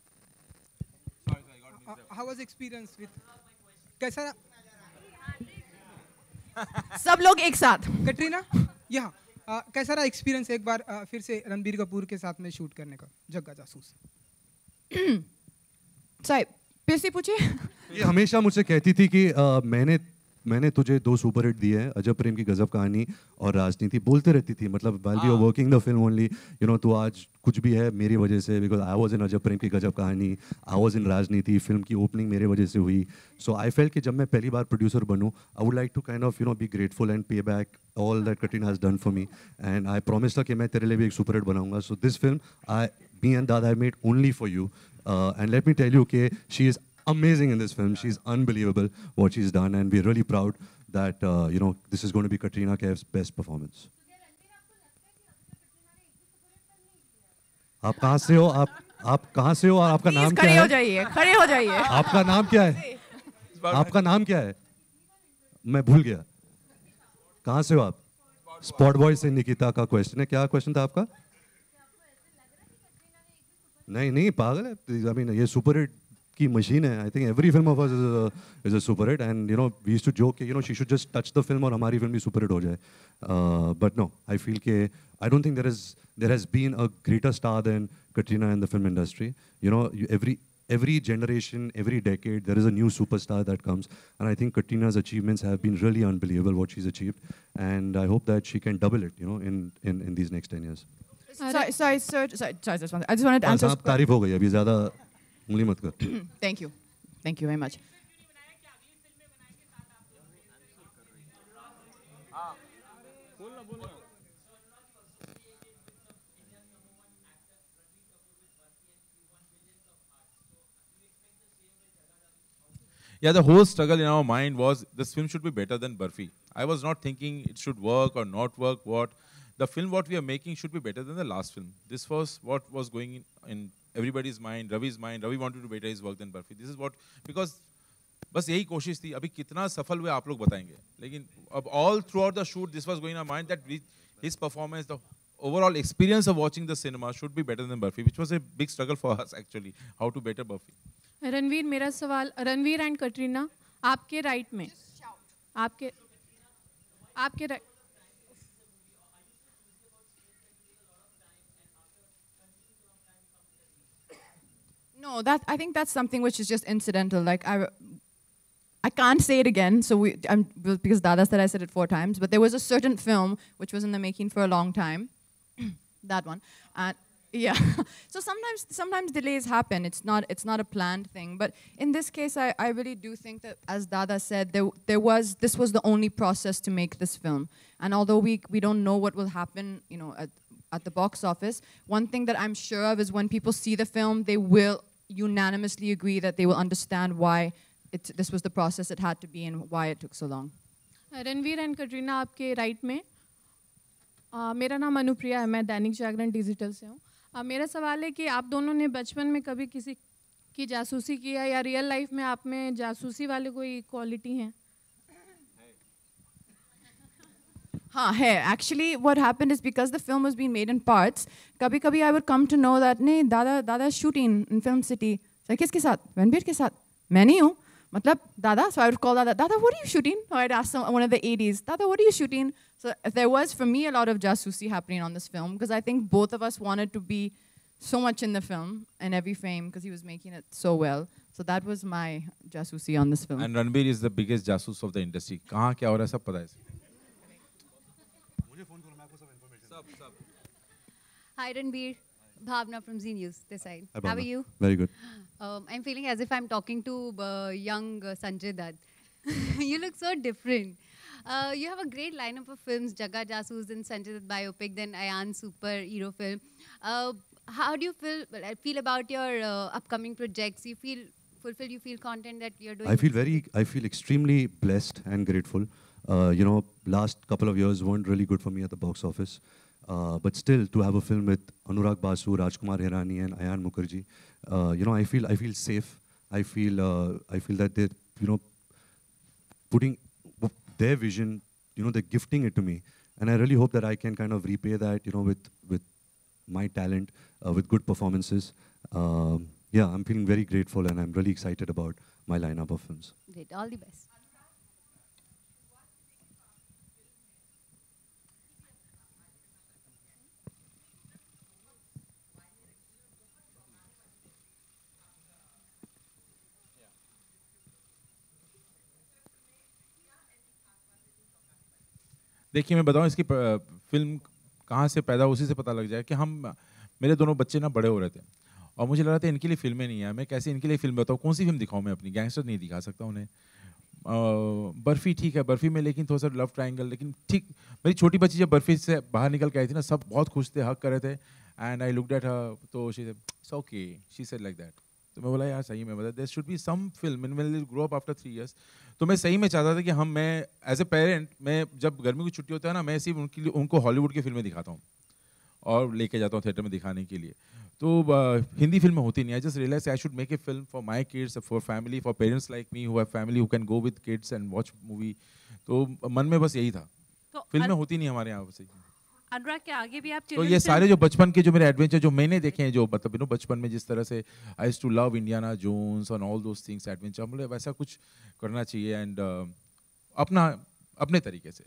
How was experience with? कैसा रहा? सब लोग एक साथ. कटरीना, यहाँ कैसा रहा एक्सपीरियंस एक बार फिर से रणबीर कपूर के साथ में शूट करने का, जग्गा जासूस? साहिब, फिर से पूछिए. ये हमेशा मुझसे कहती थी कि मैंने तुझे 2 सुपरहिट दिए हैं, अजब प्रेम की गजब कहानी और राजनीति. बोलते रहती थी, मतलब while we were working the film only, तो आज कुछ भी है मेरी वजह से, because I was in अजब प्रेम की गजब कहानी, I was in राजनीति. फिल्म की ओपनिंग मेरे वजह से हुई. So I felt कि जब मैं पहली बार producer बनूं, I would like to kind of be grateful and pay back all that Katrina has done for me. And I promised her कि मैं तेरे लिए भी एक सुपरहिट बनाऊंगा. So this film, me and Dada have made only for you. And let me tell you कि she is amazing in this film. She's unbelievable what she's done, and we're really proud that this is going to be Katrina Kaif's best performance. आप कहाँ से हो? आप कहाँ से हो और आपका नाम क्या है? खड़े हो जाइए, खड़े हो जाइए. आपका नाम क्या है? आपका नाम क्या है? मैं भूल गया. कहाँ से हो आप? स्पॉट बॉय से निकिता का क्वेश्चन है. क्या क्वेश्चन था आपका? नहीं पागल है. I mean, ये सुपर हिट की मशीन है. I think every film of us is a super hit, and we used to joke she should just touch the film और हमारी film भी super hit हो जाए. But no, I feel I don't think there has been a greater star than Katrina in the film industry. Every generation, every decade, there is a new superstar that comes, and I think Katrina's achievements have been really unbelievable. What she's achieved, and I hope that she can double it. In these next 10 years. Sorry, sir. Sorry, I just wanted to answer. तारीफ हो गई अभी ज़्यादा उंगली मत कर. Thank you. Thank you very much. Yeah, the whole struggle in our mind was this film should be better than Barfi. I was not thinking it should work or not work. The film what we are making should be better than the last film. This was what was going in everybody's mind, Ravi's mind. Ravi wanted to better his work than Barfi. This is what, because बस यही कोशिश थी. अभी कितना सफल हुए आप लोग बताएंगे. लेकिन अब all throughout the shoot, this was going in our mind that his performance, the overall experience of watching the cinema should be better than Barfi, which was a big struggle for us actually. How to better Barfi. Ranveer, मेरा सवाल, Ranveer and Katrina, आपके right में, आपके right. No, I think that's something which is just incidental. Like I can't say it again, so because Dada said I said it 4 times. But there was a certain film which was in the making for a long time, that one, and yeah. So sometimes delays happen. It's not a planned thing. But in this case, I really do think that, as Dada said, this was the only process to make this film. And although we don't know what will happen, at the box office, one thing that I'm sure of is when people see the film, they will unanimously agree that they will understand why this was the process it had to be and why it took so long. Ranveer and Katrina, आपके right में. मेरा नाम अनुप्रिया है, मैं Dainik Jagran digital से हूँ. मेरा सवाल है कि आप दोनों ने बचपन में कभी किसी की जासूसी किया या रियल लाइफ में आप में जासूसी वाले कोई क्वालिटी हैं? हाँ है. Actually, what happened is because the film was being made in parts, कभी-कभी I would come to know that नहीं, दादा shooting in Film City. So किसके साथ? रणबीर के साथ. मैं नहीं हूँ. मतलब दादा. So I would call Dada, what are you shooting? Or I'd ask one of the 80s, Dada, what are you shooting? So there was, for me, a lot of jasusi happening on this film because I think both of us wanted to be so much in the film in every frame because he was making it so well. So that was my jasusi on this film. And Ranbir is the biggest jasus of the industry. कहाँ क्या हो रहा है सब पता है. Hi Ranbir, Bhavna from Z News this side. Hi, How are you? Very good. I'm feeling as if I'm talking to young Sanjay Dutt. You look so different. You have a great lineup of films, Jaga Jasoos and Sanjay Dutt biopic, then Ayan superhero film. How do you feel about your upcoming projects? You feel fulfilled? You feel content that you're doing? I feel extremely blessed and grateful. Last couple of years weren't really good for me at the box office. But still, to have a film with Anurag Basu, Rajkumar Hirani, and Ayan Mukherjee, I feel safe. I feel that they're, putting their vision, they're gifting it to me, and I really hope that I can kind of repay that, with my talent, with good performances. Yeah, I'm feeling very grateful, and I'm really excited about my lineup of films. Great, all the best. देखिए मैं बताऊं इसकी film कहाँ से पैदा उसी से पता लग जाए कि मेरे दोनों बच्चे ना बड़े हो रहे थे और मुझे लग रहा था इनके लिए फिल्में नहीं है. मैं कैसे इनके लिए फिल्म बताऊँ, कौन सी फिल्म दिखाऊँ मैं अपनी? गैंगस्टर नहीं दिखा सकता उन्हें. बर्फ़ी ठीक है, बर्फ़ी में लेकिन थोड़ा सा लव ट्रायंगल, लेकिन ठीक. मेरी छोटी बच्ची जब बर्फ़ी से बाहर निकल के आई थी ना, सब बहुत खुश थे, हग कर रहे थे. And I looked at her, तो she said it's okay, she said like that. तो मैं बोला यार सही में मतलब there should be some film in will grow up after 3 years. तो मैं सही में चाहता था कि मैं एज ए पेरेंट, मैं जब गर्मी की छुट्टी होता है ना, मैं सिर्फ उनको हॉलीवुड की फिल्में दिखाता हूँ और लेके जाता हूँ थिएटर में दिखाने के लिए. तो हिंदी फिल्में होती नहीं. I just realize I should make a film for my kids, for family, for parents like me who have family who can go with kids and watch movie. तो मन में बस यही था. तो फिल्में होती नहीं हमारे यहाँ से. अनुराग के आगे भी आप तो ये सारे जो बचपन के जो मेरे एडवेंचर जो मैंने देखे हैं, जो मतलब बचपन में जिस तरह से I used to love Indiana Jones और ऑल दोस थिंग्स एडवेंचर, मुझे वैसा कुछ करना चाहिए एंड अपने तरीके से।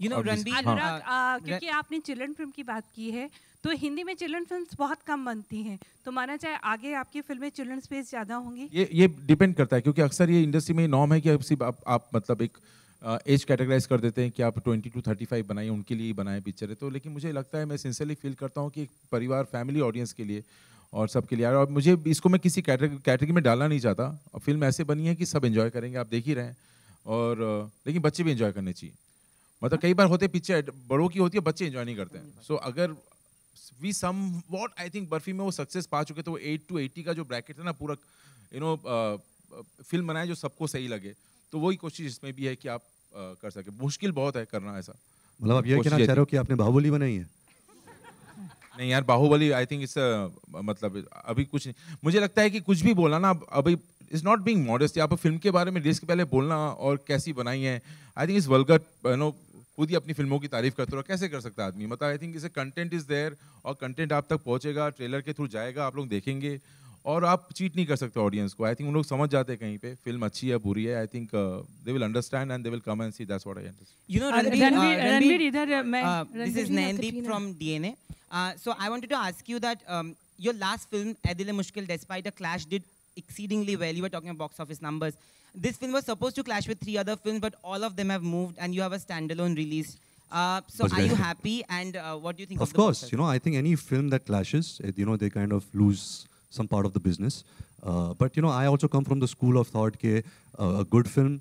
अनुराग, क्योंकि आपने चिल्ड्रन फिल्म की बात की है, तो हिंदी में चिल्ड्रन फिल्म्स बहुत कम बनती हैं, तो माना जाए आगे आपकी फिल्में चिल्ड्रन स्पेस ज़्यादा होंगी? ये डिपेंड करता है, क्योंकि अक्सर ये इंडस्ट्री में नॉर्म है कि सिर्फ आप मतलब एक एज कैटेगराइज कर देते हैं कि आप 20 to 35 बनाइए, उनके लिए ही बनाए पिक्चर है। तो लेकिन मुझे लगता है, मैं सिंसियरली फील करता हूँ कि एक परिवार फैमिली ऑडियंस के लिए और सबके लिए, और मुझे इसको मैं किसी कैटेगरी में डालना नहीं चाहता। और फिल्म ऐसे बनी है कि सब एंजॉय करेंगे, आप देख ही रहे हैं, और लेकिन बच्चे भी एंजॉय करने चाहिए। मतलब कई बार होते पिक्चर बड़ों की होती है, बच्चे एंजॉय नहीं करते हैं। सो अगर we sum what I think Barfi में वो सक्सेस पा चुके, तो वो 8 to 80 का जो ब्रैकेट है ना, पूरा फिल्म बनाए जो सबको सही लगे, तो वही कोशिश इसमें भी है कि आप कर सके। मुश्किल बहुत है करना ऐसा। मतलब आप ये कहना चाह रहे हो कि आपने बाहुबली बनाई है? नहीं यार, बाहुबली आई थिंक इट्स मतलब अभी कुछ नहीं, मुझे लगता है कि कुछ भी बोलना ना अभी इज नॉट बीइंग मॉडेस्ट। आप फिल्म के बारे में रिस्क पहले बोलना और कैसी बनाई है, आई थिंक इज वल्गर। खुद ही अपनी फिल्मों की तारीफ करते रहो, कैसे कर सकता है आदमी? मतलब आई थिंक इसे कंटेंट इज देयर, और कंटेंट आप तक पहुंचेगा, ट्रेलर के थ्रू जाएगा, आप लोग देखेंगे, और आप चीट नहीं कर सकते ऑडियंस को। आई थिंक उन लोग समझ जाते हैं कहीं पे फिल्म अच्छी है बुरी है। I think they will understand and they will come and see, that's what I understand. You know, Ranveer इधर मैं this is Nandeep from DNA. So I wanted to ask you that your last film, Adil Mushkil, despite a clash, did exceedingly well. You were talking about box office numbers. This film was supposed to clash with 3 other films, but all of them have moved, and you have a standalone release. So are you happy? And what do you think? Of course, I think any film that clashes, they kind of lose some part of the business. But I also come from the school of thought that a good film,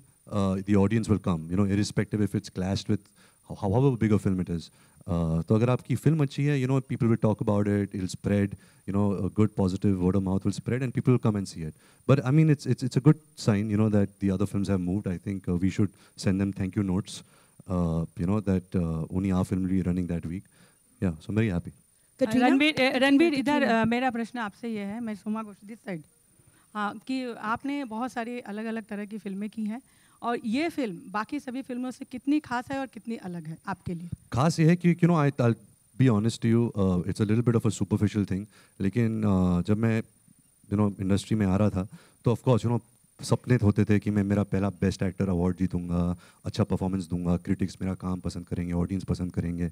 the audience will come. Irrespective if it's clashed with however big a film it is. So अगर आपकी film अच्छी है, people will talk about it, it'll spread, a good positive word of mouth will spread and people will come and see it. But I mean, it's a good sign, that the other films have moved. I think we should send them thank you notes, that only our film will be running that week. Yeah, so I'm very happy. Ranveer इधर मेरा प्रश्न आपसे ये है, मैं सुमा Ghosh this side, हाँ, कि आपने बहुत सारी अलग अलग तरह की फिल्में की हैं, और ये फिल्म बाकी सभी फिल्मों से कितनी खास है और कितनी अलग है आपके लिए? खास ये है कि I'll be honest to you, it's a little bit of a superficial thing, लेकिन जब मैं इंडस्ट्री में आ रहा था, तो ऑफ कोर्स सपने होते थे कि मैं मेरा पहला बेस्ट एक्टर अवार्ड जीतूंगा, अच्छा परफॉर्मेंस दूंगा, क्रिटिक्स मेरा काम पसंद करेंगे, ऑडियंस पसंद करेंगे।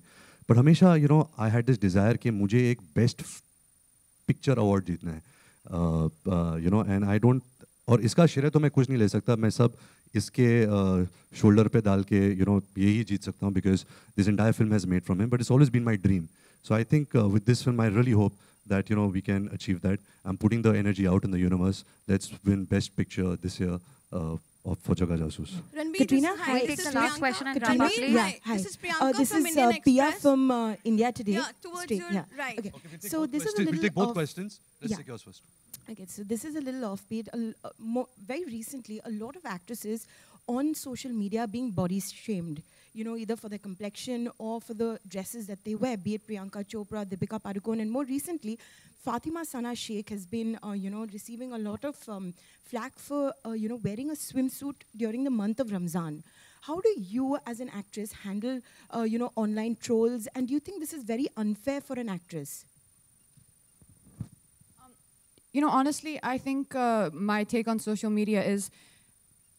बट हमेशा आई हैड दिस डिज़ायर कि मुझे एक बेस्ट पिक्चर अवार्ड जीतना है, एंड आई डोंट, और इसका श्रेय तो मैं कुछ नहीं ले सकता, मैं सब इसके शोल्डर पे डाल के यही जीत सकता हूँ, because this entire film has made from him, but it's always been my dream. So I think with this film, I really hope that we can achieve that. I'm putting the energy out in the universe. Let's win Best Picture this year for Jaga Jasoos. Katrina, hi. Take the last question and wrap up, please. Yeah, hi. This is Priyanka This from is Indian Pia Express. from India Today. Yeah, towards Straight, your right. Okay. So this is a little we'll take both off- questions. Let's take yours first. Okay, so this is a little offbeat. Very recently, a lot of actresses on social media being body shamed, either for their complexion or for the dresses that they wear, be it Priyanka Chopra, Deepika Padukone, and more recently, Fatima Sana Sheikh has been, receiving a lot of flack for, wearing a swimsuit during the month of Ramzan. How do you, as an actress, handle, online trolls, and do you think this is very unfair for an actress? Honestly, I think my take on social media is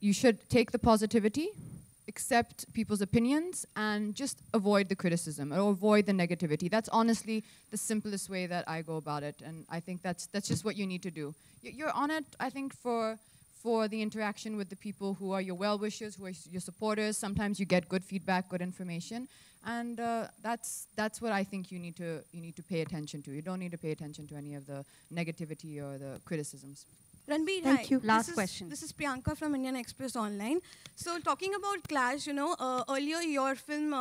you should take the positivity, accept people's opinions, and just avoid the criticism or avoid the negativity. That's honestly the simplest way that I go about it, and I think that's just what you need to do. You're on it, I think, for the interaction with the people who are your well-wishers, who are your supporters. Sometimes you get good feedback, good information, and that's what I think you need to pay attention to. You don't need to pay attention to any of the negativity or the criticisms. Ranbir, Thank hi. you. Last question. This is Priyanka from Indian Express Online. So talking about clash, earlier your film,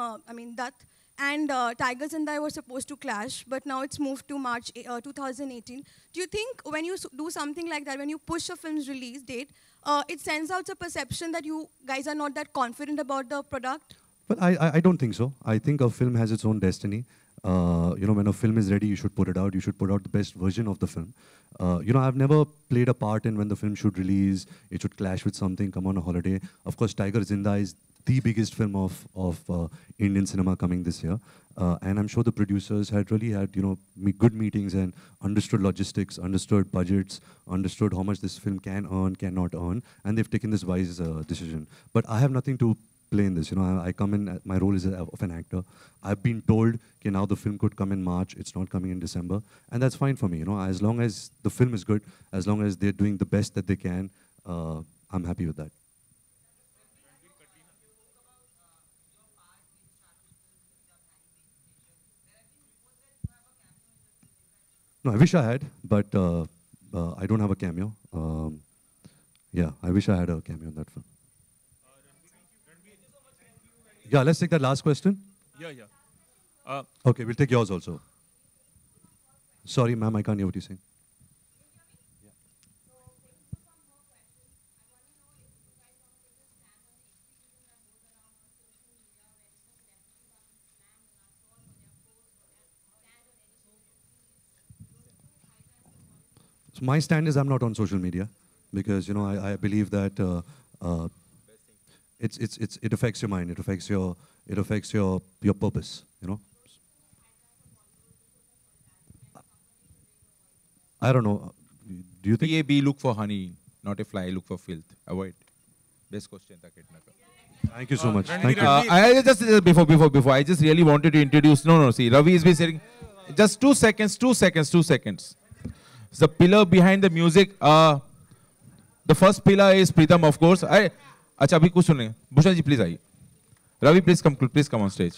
Dutt and Tiger Zinda were supposed to clash, but now it's moved to March 2018. Do you think when you do something like that, when you push a film's release date, it sends out a perception that you guys are not that confident about the product? Well, I don't think so. I think a film has its own destiny. When a film is ready, you should put it out. You should put out the best version of the film. I've never played a part in when the film should release, it should clash with something, come on a holiday. Of course, Tiger Zinda is the biggest film of Indian cinema coming this year. And I'm sure the producers had really had, you know, good meetings and understood logistics, understood budgets, understood how much this film can earn, cannot earn, and they've taken this wise decision. But I have nothing to play in this. You know, I come in, my role is of an actor. I've been told, okay, now the film could come in March, it's not coming in December, and that's fine for me. You know, as long as the film is good, as long as they're doing the best that they can, I'm happy with that. No, I wish I had, but I don't have a cameo. Yeah, I wish I had a cameo in that film. Yeah, let's take that last question. Yeah. Okay, we'll take yours also. Sorry, ma'am, I can't hear what you're saying. So my stand is I'm not on social media because, you know, I believe that it affects your mind, it affects your purpose, you know. I don't know. Do you think A bee look for honey, not a fly look for filth? Avoid. Best question. Thank you so much. Thank you. I just before I just really wanted to introduce. No. See, Ravi has been saying, just 2 seconds. The pillar behind the music. The first pillar is Pritam, of course. अच्छा अभी कुछ सुने. Bhushan ji, please आइए. Ravi, please come on stage.